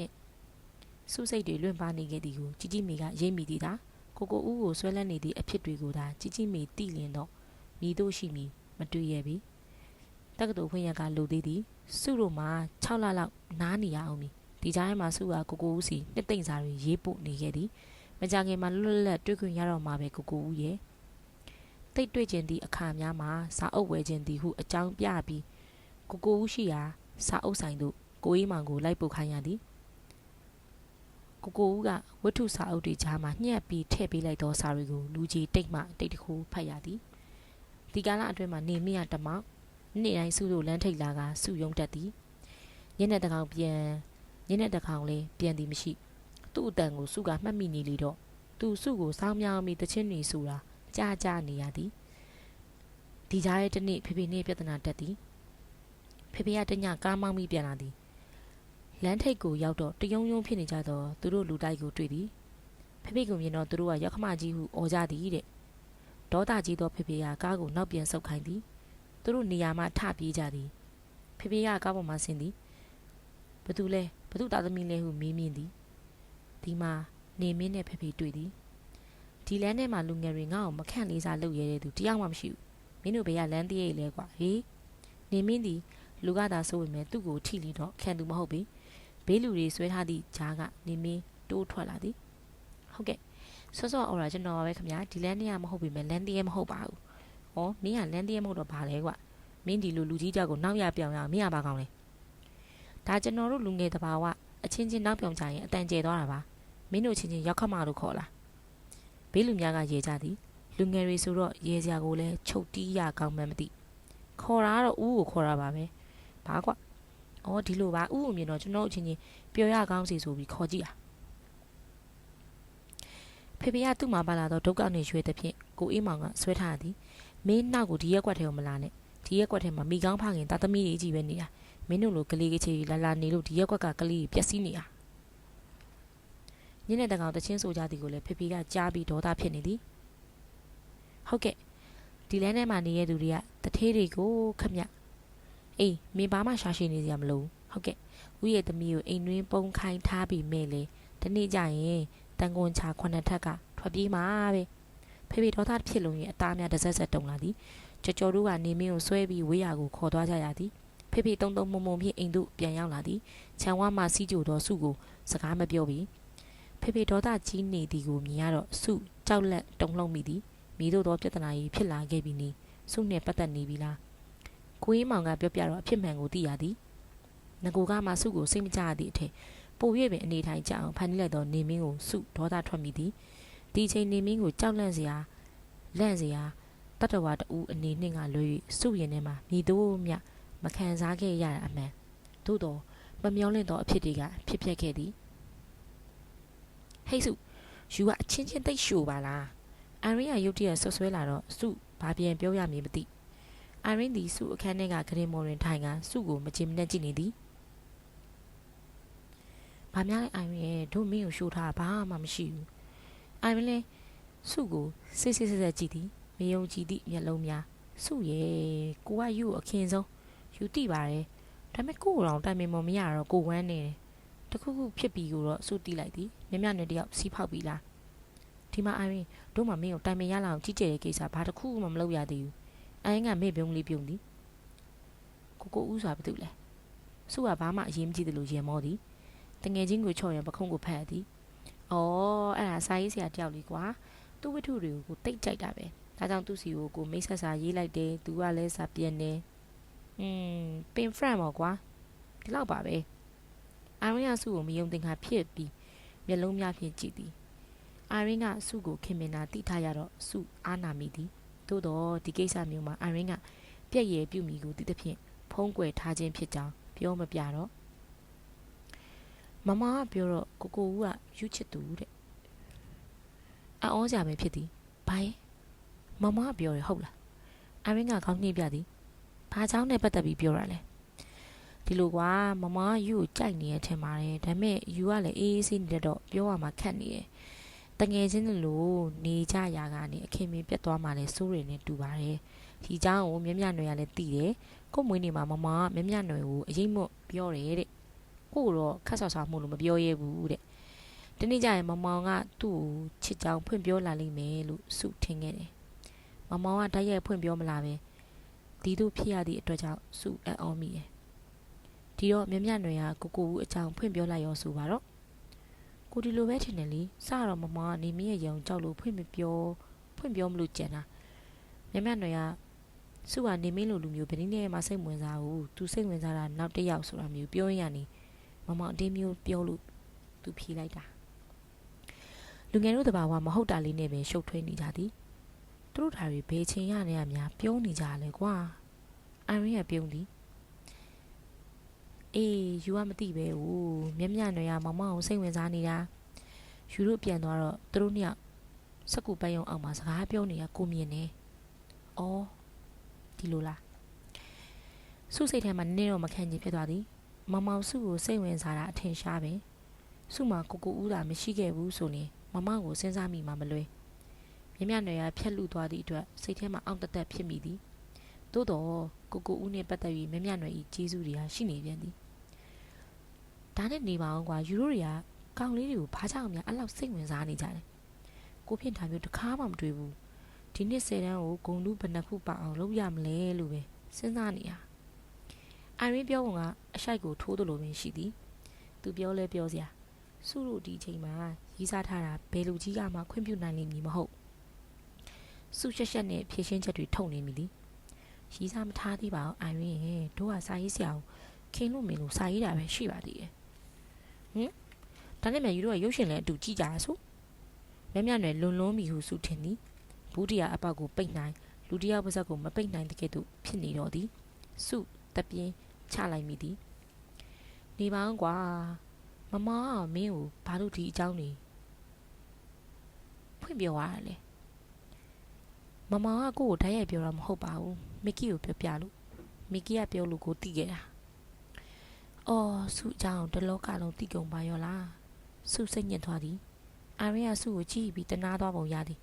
စုစိတ်တွေလွင့်ပါနေခဲ့သည်ကိုကြီးမိကရိပ်မိသည်သာကိုဦးကိုဆွဲလန်းနေသည့်အဖြစ်တွေကိုသာကြီးမိတိလင်တော့မိတို့ရှိမီမတွေ့ရပြီတက္ကသိုလ်ဖွင့်ရကလိုသေးသည်စုတို့မှာ6လလောက်နားနေရအောင်ပြီဒီကြားထဲမှာစုကကိုဦးစီနှစ်သိမ့်စာတွေရေးပို့နေခဲ့သည်မကြခင်မှာလွတ်လပ်တွေ့ခွင့်ရတော့မှာပဲကိုဦးရဲ့တိတ်တွေ့ခြင်းသည့်အခါများမှာစာအုပ်ဝယ်ခြင်းသည်ဟုအကြောင်းပြပြီးကိုဦးရှိရာစာအုပ်ဆိုင်သို့ကိုအေးမောင်ကိုလိုက်ပို့ခိုင်းရသည်ကိုဦးကဝတ္ထုစာအုပ်တွေကြားမှာညှက်ပြီးထည့်ပေးလိုက်သောစာတွေကိုလူကြီးတိတ်မှတိတ်တခုဖတ်ရသည်ဒီကာလအတွင်းမှာနေမရတမောက်နေ့တိုင်းစုတို့လမ်းထိပ်လာကစုယုံတက်သည်ညနေတကောင်လေးပြန်သည်မရှိသူ့အတန်ကိုစုကမှတ်မိနေလေတော့သူစုကိုစောင်းမြောင်းပြီးတချင်းတွေဆိုတာကြားနေရသည်ဒီကြားရဲ့တနေ့ဖေဖေနဲ့ပြဿနာတက်သည်ဖေဖေကတညကားမောင်းပြီးပြန်လာသည်လမ်းထိပ်ကိုရောက်တော့တယုံယုံဖြစ်နေကြတော့သူတို့လူတိုက်ကိုတွေ့သည်ဖေဖေကမြင်တော့သူတို့ကရောက်ခမကြီးဟုအော်ကြသည်တဲ့ဒေါသကြီးသောဖေဖေကကားကိုနောက်ပြန်ဆုတ်ခိုင်းသည်သူတို့နေရာမှထပြေးကြသည်ဖေဖေကကားပေါ်မှာဆင်းသည်ဘသူသားသမီးလဲဟုမေးမြန်းသည်ဒီမှာနေမင်းနဲ့ဖေဖေတွေ့သည်ဒီလမ်းထဲမှာလူငယ်တွေငါ့ကိုမခန့်လေးစားလုပ်ရဲတဲ့သူတယောက်မှမရှိဘူးမင်းတို့ဘေးကလမ်းတည်းရဲကွာဟေးနေမင်းသည်လူကသာဆိုပေမဲ့သူ့ကိုထိလီတော့ခံသူမဟုတ်ပေဘေးလူတွေဆွဲထားသည့်ဂျားကနေမင်းတိုးထွက်လာသည်ဟုတ်ကဲ့စောအော်ရာကျွန်တော်ပဲခင်ဗျာဒီလမ်းတည်းမဟုတ်ပေမဲ့လမ်းတည်းမဟုတ်ပါဘူးဩမင်းကလမ်းတည်းမဟုတ်တော့ဘာလဲကွာမင်းဒီလူကြီးကြောက်ကိုနောက်ရပြောင်ရမင်းကဘာကောင်းလဲဒါကျွန်တော်တို့လူငယ်တဘာဝအချင်းချင်းနောက်ပြောင်ကြရင်အတန်ကျဲသွားတာပါမင်းတို့ချင်းချင်းရောက်ခမလို့ခေါ်လာဘေးလူများကရေကြသည်လူငယ်တွေဆိုတော့ရေစရာကိုလည်းချုပ်တီးရကောင်းမှန်းမသိခေါ်တာတော့ဦးကိုခေါ်တာပါပဲဘာကွအော်ဒီလိုပါဦးကိုမြင်တော့ကျွန်တော်အချင်းချင်းပျော်ရကောင်းစီဆိုပြီးခေါ်ကြည့်တာဖေဖေကသူ့မှာပါလာတော့ဒုက္ခနဲ့ရွှေတဲ့ဖြင့်ကိုအေးမောင်ကဆွဲထားသည်မင်းနောက်ကိုဒီရက်ကွက်ထဲကိုမလာနဲ့ဒီရက်ကွက်ထဲမှာမိကောင်းဖခင်တာသမီးတွေကြီးပဲနေတာမင်းတို့လိုကလေးကချေလာနေလို့ဒီရက်ကွက်ကကလေးပျက်စီးနေတာညနေတကောင်တချင်းဆိုကြသည်ကိုလည်းဖေဖေကကြားပြီးဒေါသဖြစ်နေသည်ဟုတ်ကဲ့ဒီလမ်းထဲမှာနေရတဲ့သူတွေကတထေးတွေကိုခမအေးမင်းဘာမှရှာရှိနေစရာမလိုဟုတ်ကဲ့ဦးရဲ့သမီးကိုအိမ်တွင်းပုံခိုင်းထားပြီးမဲ့လေဒီနေ့ကျရင် တန်ကွန်ချာခုနှစ်ထက်ကထွက်ပြေးမှာပဲဖေဖေဒေါသဖြစ်လုံရဲ့အသားများတစ်ဆက်ဆက်တုံလာသည်ကြော်တို့ကနေမင်းကိုဆွဲပြီးဝေးရကိုခေါ်သွားကြရသည်ဖေဖေတုံမုံဖြင့်အိမ်သို့ပြန်ရောက်လာသည်ခြံဝါမှစီးကြိုသောစုကိုစကားမပြောပြီးဖေဖေဒေါသကြီးနေသည်ကိုမြင်ရတော့စုကြောက်လက်တုံလှုံမိသည်မိတို့သောပြဿနာကြီးဖြစ်လာခဲ့ပြီနီစုနှင့်ပတ်သက်နေပြီလားကိုအေးမောင်ကပြောပြတော့အဖြစ်မှန်ကိုသိရသည်ငကိုကမှစုကိုစိတ်မကြရသည့်အထက်ပို၍ပင်အနေထိုင်ကြအောင်ဖန်တီးလိုက်သောနေမင်းကိုစုဒေါသထွက်မိသည်ဒီချိန်နေမင်းကိုကြောက်လန့်စရာတတ္တဝါတူအနေနှင့်ကလွဲ၍စုရင်ထဲမှာမိတို့မြမခံစားခဲ့ရတာအမှန်သို့တော့မမျောလင့်သောအဖြစ်တွေကဖြစ်ပျက်ခဲ့သည်ဟိတ်စုယူကအချင်းချင်းသိပ်ရှို့ပါလားအန်ရင်းကရုတ်တရက်ဆွဆွဲလာတော့စုဘာပြန်ပြောရမည်မသိအန်ရင်းသည်စုအခန်းထဲကဂရင်မော်ရင်ထိုင်ကစုကိုမချင်မနှက်ကြည့်နေသည်ဘာများလဲအန်ရင်းရဲ့တို့မင်းကိုရှို့ထားဘာမှမရှိဘူးအန်ရင်းလဲစုကိုစစ်ကြည့်သည်မယုံကြည်သည့်မျက်လုံးများစုရဲ့ကိုကယူကိုအခင်းဆုံးယူတိပါတယ်ဒါပေမဲ့ကိုကိုယ်တော်တိုင်ပင်မမရတော့ကိုဝမ်းနေတယ်တခုခုဖြစ်ပြီးကိုတော့စုတိလိုက်သည်မြမြနဲ့တယောက်စီးဖောက်ပြီလားဒီမှာအန်ရင်တို့မှမင်းကိုတိုင်ပင်ရလာအောင်ကြီးကျယ်တဲ့ကိစ္စဘာတခုမှမလုပ်ရသေးဘူးအန်ကမေ့ပြုံးလေးပြုံးသည်ကိုဦးစွာဘာတူလဲစုကဘာမှအရေးမကြီးသလိုရင်မောသည်တငယ်ချင်းကိုချော့ရပခုံးကိုဖတ်ရသည်အော်အဲ့ဒါစာရေးဆရာတယောက်လေးကွာသူ့ဝတ္ထုတွေကိုတိတ်ကြိုက်တာပဲဒါကြောင့်သူ့စီကိုမိတ်ဆက်စာရေးလိုက်တယ်သူကလည်းစာပြန်တယ်ပင်ဖရန့်ပေါ့ကွာဒီလောက်ပါပဲအာရင်းကစုကိုမယုံသင်္ကာဖြစ်ပြီးမျက်လုံးများဖြင့်ကြည့်သည်အာရင်းကစုကိုခင်မင်တာတိထားရတော့စုအားနာမိသည်သို့တော့ဒီကိစ္စမျိုးမှာအာရင်းကပြက်ရည်ပြုမိကိုတည်သဖြင့်ဖုံးကွယ်ထားခြင်းဖြစ်ကြောင်းပြောမပြတော့မမကပြောတော့ကိုဦးကယူချစ်သူတဲ့အံ့ဩကြပဲဖြစ်သည်ဘာရဲ့မမကပြောရဟုတ်လားအာရင်းကခေါင်းနှိပ်ပြသည်ဘာကြောင့်နဲ့ပတ်သက်ပြီးပြောရလဲဒီလိုကွာမမကယူကိုကြိုက်နေရထင်ပါတယ်ဒါပေမဲ့ယူကလည်းအေးအေးဆေးနေတော့ပြောရမှာခက်နေတယ်တငယ်ချင်းလို့နေကြရာကနေအခင်မင်းပြတ်သွားမှလည်းစိုးရည်နဲ့တူပါတယ်ဒီเจ้าကိုမြမြနွယ်ကလည်းတည်တယ်ကို့မွေးနေမှာမမကမြမြနွယ်ကိုအရင်မပြောတယ်တဲ့ကိုတော့ခက်ဆော့ဆော့မှုလို့မပြောရဲဘူးတဲ့ဒီနေ့ကျရင်မမောင်ကသူ့ကိုချစ်ကြောင်ဖွင့်ပြောလာလိမ့်မယ်လို့စုထင်ခဲ့တယ်မမောင်ကတိုက်ရိုက်ဖွင့်ပြောမလာပဲဒီတို့ဖြစ်ရသည့်အတွက်ကြောင့်စုအံ့ဩမိတယ်ဒီတော့မြမြနွယ်ကကိုဦးအကြောင်းဖွင့်ပြောလိုက်ရောဆိုပါတော့ကိုဒီလိုပဲထင်တယ်လေစတော့မမောင်ကနေမင်းရဲ့ရုံကြောက်လို့ဖွင့်ပြောမလို့ကြံတာမြမြနွယ်ကစုကနေမင်းလိုလူမျိုးဗတင်းနဲ့မှစိတ်ဝင်စားဘူးသူစိတ်ဝင်စားတာနောက်တစ်ယောက်ဆိုတာမျိုးပြောရင်ကနေမမောင်အတင်းမျိုးပြောလို့သူဖြေလိုက်တာလူငယ်တို့တဘာဝမဟုတ်တာလေးနဲ့ပဲရှုပ်ထွေးနေကြသည်သူတို့ဓာတ်တွေဘယ်ချိန်ရနေရများပြောနေကြလဲကွာအန်ရင်းကပြုံးသည်အေးယူကမသိပဲဟိုမြမြနွယ်ကမမောင်ကိုစိတ်ဝင်စားနေတာယူတို့ပြန်သွားတော့သူတို့နှစ်ယောက်စက်ကူပန်းရုံအောင်မှာစကားပြောနေရကိုမြင်နေအော်ဒီလိုလားစုစိတ်ထဲမှာနည်းတော့မခံချင်ဖြစ်သွားသည်မမောင်စုကိုစိတ်ဝင်စားတာအထင်ရှားပဲစုမှာကိုဦးသာမရှိခဲ့ဘူးဆိုရင်မမောင်ကိုစဉ်းစားမိမှာမလွယ်မြမြနွယ်ကဖြက်လူသွားသည့်အတွက်စိတ်ထဲမှာအောင့်တသက်ဖြစ်မိသည်သို့တော့ကိုဦးနဲ့ပတ်သက်ပြီးမြမြနွယ်၏ကျေးဇူးတွေကရှိနေပြန်သည်ဒါနဲ့နေပါအောင်ကွာယူရိုတွေကကောင်လေးတွေကိုဘာကြောင့်များအဲ့လောက်စိတ်ဝင်စားနေကြလဲကိုဖြစ်တာမျိုးတစ်ခါမှမတွေ့ဘူးဒီနှစ်10တန်းကိုဂုံလူဘယ်နှခုပအောင်လုပ်ရမလဲလို့ပဲစဉ်းစားနေရအန်ရင်းပြောပုံကအရှိုက်ကိုထိုးသလိုပဲရှိသည်သူပြောလဲပြောစရာစုတို့ဒီချိန်မှာရေးစားထားတာဘယ်လူကြီးကမှခွင့်ပြုနိုင်လိမ့်မည်မဟုတ်စုရှက်နဲ့ဖြည့်ရှင်းချက်တွေထုတ်နေမိသည်ရေးစားမထားသေးပါဘူးအန်ရင်းရဲ့တို့ကစာရေးဆရာကိုခင်လို့မင်းလို့စာရေးတာပဲရှိပါသေးတယ်ဒါနဲ့မြန်ယူတို့ကရုပ်ရှင်လဲအတူကြည့်ကြရစို့မြမြနယ်လွန်လွန်းမီဟုစုထင်သည်ဘူးတရားအပေါက်ကိုပိတ်နိုင်လူတယောက်ပါးစပ်ကိုမပိတ်နိုင်တဲ့ကဲ့သို့ဖြစ်နေတော့သည်စုတပြင်းချလိုက်မိသည်နေပါအောင်ကွာမမကမင်းကိုဘာလို့ဒီအကြောင်းနေဖွင့်ပြောရတယ်လေမမကကိုကိုဓာတ်ရိုက်ပြောတာမဟုတ်ပါဘူးမစ်ကီကိုပြောပြလို့မစ်ကီကပြောလို့ကိုသိခဲ့တာအော်စုအကြောင်းတလောကလုံးသိကုန်ပါရောလားစုစိတ်ညစ်သွားသည်အာရင်းကစုကိုကြည့်ပြီးတနာသွားပုံရသည်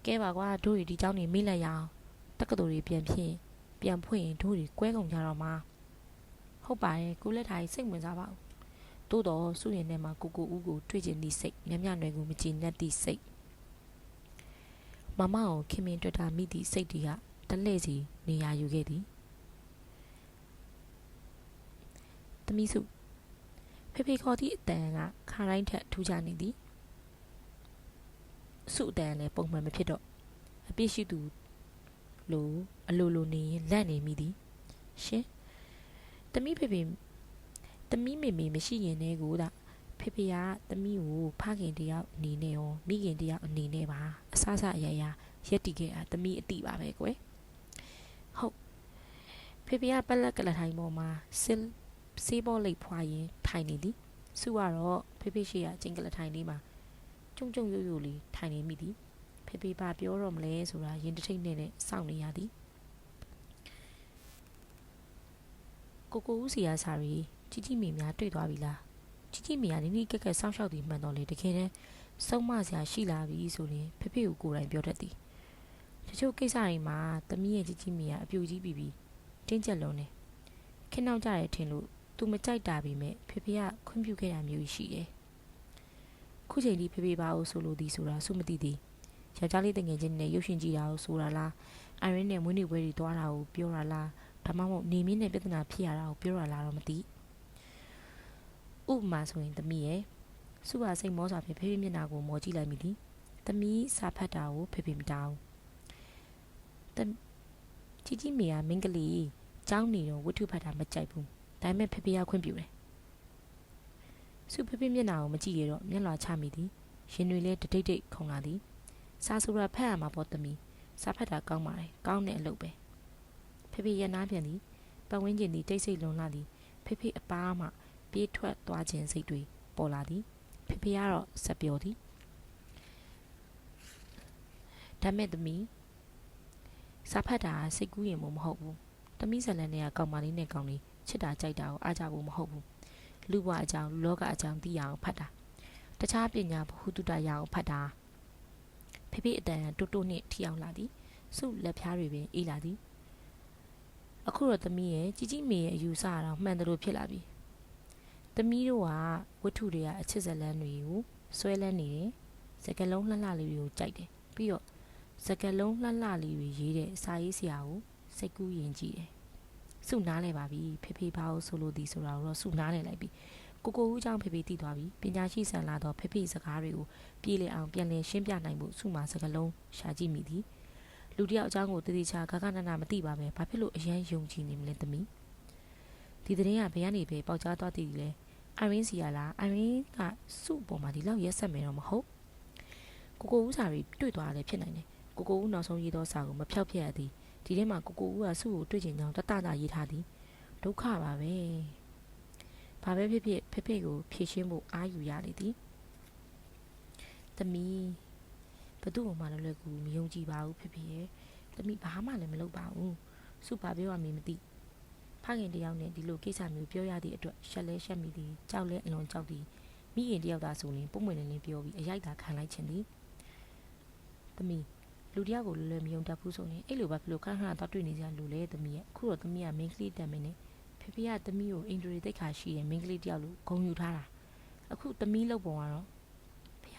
ကဲပါကွာတို့ဒီเจ้าနေမိလိုက်ရအောင်တက္ကသိုလ်တွေပြန်ဖွင့်ရင်တို့တွေကွဲကုန်ကြတော့မှာဟုတ်ပါတယ်ကိုလက်ထားကြီးစိတ်ဝင်စားပါဦး သို့တော့စုရင်ထဲမှာကိုဦးကိုတွေ့ကျင်သည့်စိတ်မြမြနွယ်ကိုမကြည်နပ်သည့်စိတ်မမကိုခင်မင်တွေ့တာမိသည့်စိတ်တွေကတလှည့်စီနေရာယူခဲ့သည်သမီးစုဖေခေါ်သည့်အတန်ကခါတိုင်းထက်ထူးခြားနေသည်စုအတန်လည်းပုံမှန်မဖြစ်တော့အပြစ်ရှိသူလိုအလိုနေရင်လန့်နေမိသည်ရှင်သမီးမေမေမရှိရင်လည်းကိုကဖေကသမီးကိုဖခင်တယောက်အနေနဲ့ရောမိခင်တယောက်အနေနဲ့ပါအဆအရရရက်တီခဲ့တာသမီးအတိပါပဲကွယ်ဟုတ်ဖေကပလက်ကလထိုင်ပေါ်မှာစေးပေါ်လိပ်ဖွာရင်ထိုင်နေသည်စုကတော့ဖေရှိရကျင်းကလထိုင်လေးမှာကျုံရိုးလေးထိုင်နေမိသည်ဖေပါပြောတော့မလဲဆိုတာရင်တထိတ်နဲ့စောင့်နေရသည်ကိုဦးစီယာစာရီကြီးမေများတွေ့သွားပြီလားကြီးမေကနီးကက်ကက်စောင့်ရှောက်သည်မှန်တော့လေတကယ်တမ်းဆုံးမစရာရှိလာပြီဆိုရင်ဖေကိုကိုယ်တိုင်ပြောတတ်သည်တချို့ကိစ္စတွေမှာသမီးရဲ့ကြီးမေကအပြူကြီးပြီးတင်းကျပ်လုံးနေခင်းနောက်ကြတယ်ထင်လို့သူမကြိုက်တာပေမဲ့ဖေကခွင့်ပြုခဲ့တာမျိုးရှိတယ်ခုချိန်ဒီဖေပါအောင်ဆိုလို့ဒီဆိုတာစုမသိသည်ယောက်ျားလေးတငယ်ချင်းနဲ့ရုပ်ရှင်ကြည့်တာကိုဆိုတာလားအရင်နဲ့မွေးနေ့ပွဲတွေသွားတာကိုပြောတာလားဒါမှမဟုတ်နေမင်းနဲ့ပြဿနာဖြစ်ရတာကိုပြောတာလားတော့မသိဥပမာဆိုရင်သမီးရဲ့စုဟာစိတ်မောစွာဖြင့်ဖေမျက်နှာကိုမော်ကြည့်လိုက်မိသည်သမီးစာဖတ်တာကိုဖေမတောင်းကြီးမေကမင်းကလေးကျောင်းနေတော့ဝတ္ထုဖတ်တာမကြိုက်ဘူးဒါပေမဲ့ဖေကခွင့်ပြုတယ်စုဖေမျက်နှာကိုမကြည့်ရတော့မျက်လွှာချမိသည်ရင်တွေလည်းတိတ်ခုန်လာသည်စာဆိုတာဖတ်ရမှာပေါ့သမီးစာဖတ်တာကောင်းပါတယ်ကောင်းတဲ့အလုပ်ပဲဖေရနာပြန်သည်ပတ်ဝန်းကျင်သည်တိတ်ဆိတ်လွန်လာသည်ဖေအပားမှပြေးထွက်သွားခြင်းစိတ်တွေပေါ်လာသည်ဖေကတော့ဆက်ပြောသည်ဒါမဲ့သမီးစာဖတ်တာစိတ်ကူးရင်မဟုတ်ဘူးသမီးဇလန်နဲ့ကောင်မလေးနဲ့ကောင်လေးချစ်တာကြိုက်တာကိုအားကြဖို့မဟုတ်ဘူးလူဘဝအကြောင်းလူလောကအကြောင်းသိရအောင်ဖတ်တာတခြားပညာဘ ഹു တုတရအောင်ဖတ်တာဖေအတန်တိုးနှင့်ထီအောင်လာသည်စုလက်ဖျားတွေပင်အေးလာသည်အခုတော့သမီးရဲ့ကြီးမေရဲ့အယူဆတော့မှန်တယ်လို့ဖြစ်လာပြီသမီးတို့ကဝတ္ထုတွေကအချစ်ဇလန်းတွေကိုဆွဲလန်းနေတယ်စကလုံးလှလှလေးတွေကိုကြိုက်တယ်ပြီးတော့စကလုံးလှလှလေးတွေရေးတဲ့စာရေးဆရာကိုစိတ်ကူးရင်ကြည့်တယ်စုနားလဲပါပြီဖေဘာကိုဆိုလို့ဒီဆိုတာကိုတော့စုနားလဲလိုက်ပြီကိုဦးကြောင့်ဖေသိသွားပြီပညာရှိဆန်လာတော့ဖေစကားတွေကိုပြေးလေအောင်ပြန်လည်ရှင်းပြနိုင်ဖို့စုမှာစကလုံးရှာကြည့်မိသည်လူတယောက်အကြောင်းကိုတည်တည်ချာဂဂနနာမသိပါပဲဘာဖြစ်လို့အရန်ယုံကြည်နေမလဲသမီးဒီတဲ့ရင်ကဘယ်ကနေပဲပေါက်ကြားသွားတည်လဲအရင်းစီရလားအရင်းကစု့ပေါ်မှာဒီလောက်ရက်ဆက်မယ်တော့မဟုတ်ကိုဦးစာရီတွေ့သွားတယ်ဖြစ်နိုင်တယ်ကိုဦးနောက်ဆုံးရေးသောစာကိုမဖြောက်ပြက်ရသည်ဒီထဲမှာကိုဦးကစု့ကိုတွေ့ချင်ကြောင်းတတတာရေးထားသည်ဒုက္ခပါပဲဘာပဲဖြစ်ဖြစ်ဖေကိုဖြည့်ရှင်းဖို့အားယူရလေသည်သမီးဘသူ့မှလည်းလွယ်ကူမယုံကြည်ပါဘူးဖေရဲ့သမီးဘာမှလည်းမလုပ်ပါဘူးစုဘာပြောရမည်မသိဖခင်တယောက်နဲ့ဒီလိုကိစ္စမျိုးပြောရသည့်အတွက်ရှက်လဲရှက်မိသည်ကြောက်လဲအလွန်ကြောက်သည်မိခင်တယောက်သာဆိုရင်ပုံမှန်လင်းပြောပြီးအရိုက်သာခံလိုက်ခြင်းသည်သမီးလူတယောက်ကိုလွယ်မယုံတတ်ဘူးဆိုရင်အဲ့လိုဘာဖြစ်လို့ခဏတော့တွေ့နေကြလူလဲသမီးရဲ့အခုတော့သမီးကမင်းကလေးတတ်မင်းနဲ့ဖေကသမီးကိုအင်ဒရီတိတ်ခါရှိတဲ့မင်းကလေးတယောက်လိုဂုံယူထားတာအခုသမီးလောက်ပုံကတော့ဖေ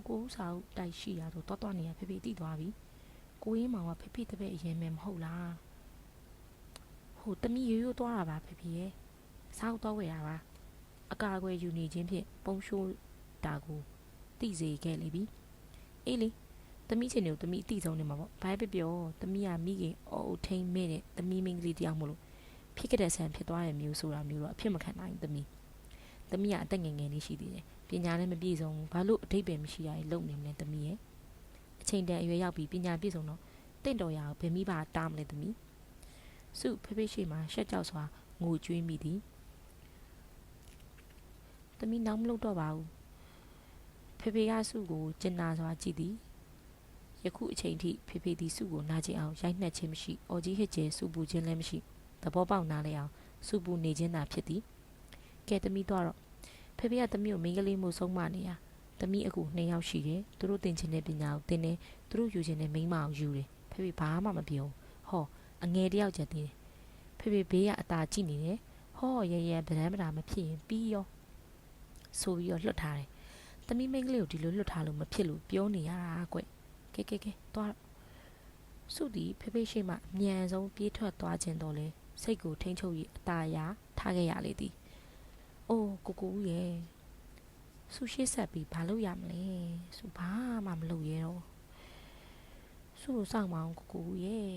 ကိုစာအုပ်တိုက်ရှိတာဆိုတော့နေရဖေတိသွားပြီကိုရင်းမောင်ကဖေတပည့်အရင်မဲမဟုတ်လားဟိုတမီးရိုးသွားတာပါဖေရဲ့စာအုပ်တော့ဝယ်တာပါအကာအကွယ်ယူနေခြင်းဖြင့်ပုံရှိုးတာကိုသိစေခဲ့လေပြီအေးလေတမီးချင်းတို့တမီးအတိဆုံးနေမှာပေါ့ဘာပဲပြောတမီးကမိခင်အော်ထိန်မဲ့တဲ့တမီးမင်းကလေးတယောက်မလို့ဖြစ်ခဲ့တဲ့ဆန်ဖြစ်သွားတဲ့မျိုးဆိုတာမျိုးတော့အဖြစ်မခံနိုင်တမီးကအသက်ငယ်လေးရှိသေးတယ်ပညာလည်းမပြည့်စုံဘူးဘာလို့အထိပ္ပယ်မရှိရရင်လုံနေမလဲသမီးရဲ့အချိန်တန်အရွယ်ရောက်ပြီးပညာပြည့်စုံတော့တင့်တော်ရအောင်ဘယ်မိပါတားမလဲသမီးစုဖေရှိမှရှက်ကြောက်စွာငိုကြွေးမိသည်သမီးနောက်မလုပ်တော့ပါဘူးဖေကစုကိုကျင်နာစွာကြည့်သည်ယခုအချိန်ထိဖေသည်စုကိုနာကျင်အောင်ရိုက်နှက်ခြင်းမရှိအော်ကြီးဟစ်ကျဲစုပူခြင်းလည်းမရှိသဘောပေါက်နားလဲအောင်စုပူနေခြင်းသာဖြစ်သည်ကဲသမီးတော့ဖေကသမီးကိုမိန်းကလေးမျိုးဆုံးမနေရသမီးအခု2ယောက်ရှိတယ်သူတို့တင်ချင်တဲ့ပညာကိုသင်တယ်သူတို့ယူချင်တဲ့မိန်းမကိုယူတယ်ဖေဘာမှမပြောဟောအငယ်တယောက်ချက်သေးတယ်ဖေဘေးကအตาကြည့်နေတယ်ဟ ဟောရဲရဲဗဒန်းဗဒါမဖြစ်ရင်ပြီးရောဆိုပြီးတော့လွတ်ထားတယ်သမီးမိန်းကလေးကိုဒီလိုလွတ်ထားလို့မဖြစ်လို့ပြောနေရတာကွကဲသွားစုသည်ဖေဖေရှိမှအမြန်ဆုံးပြေးထွက်သွားခြင်းတော့လေစိတ်ကိုထိန်ချုပ်၍အသာရာထားခဲ့ရလေသည်အိုးကိုဦးရဲ့စုရှိဆက်ပြီးဘာလုပ်ရမလဲစုဘာမှမလုပ်ရတော့စုကိုစောင့်မအောင်ကိုဦးရဲ့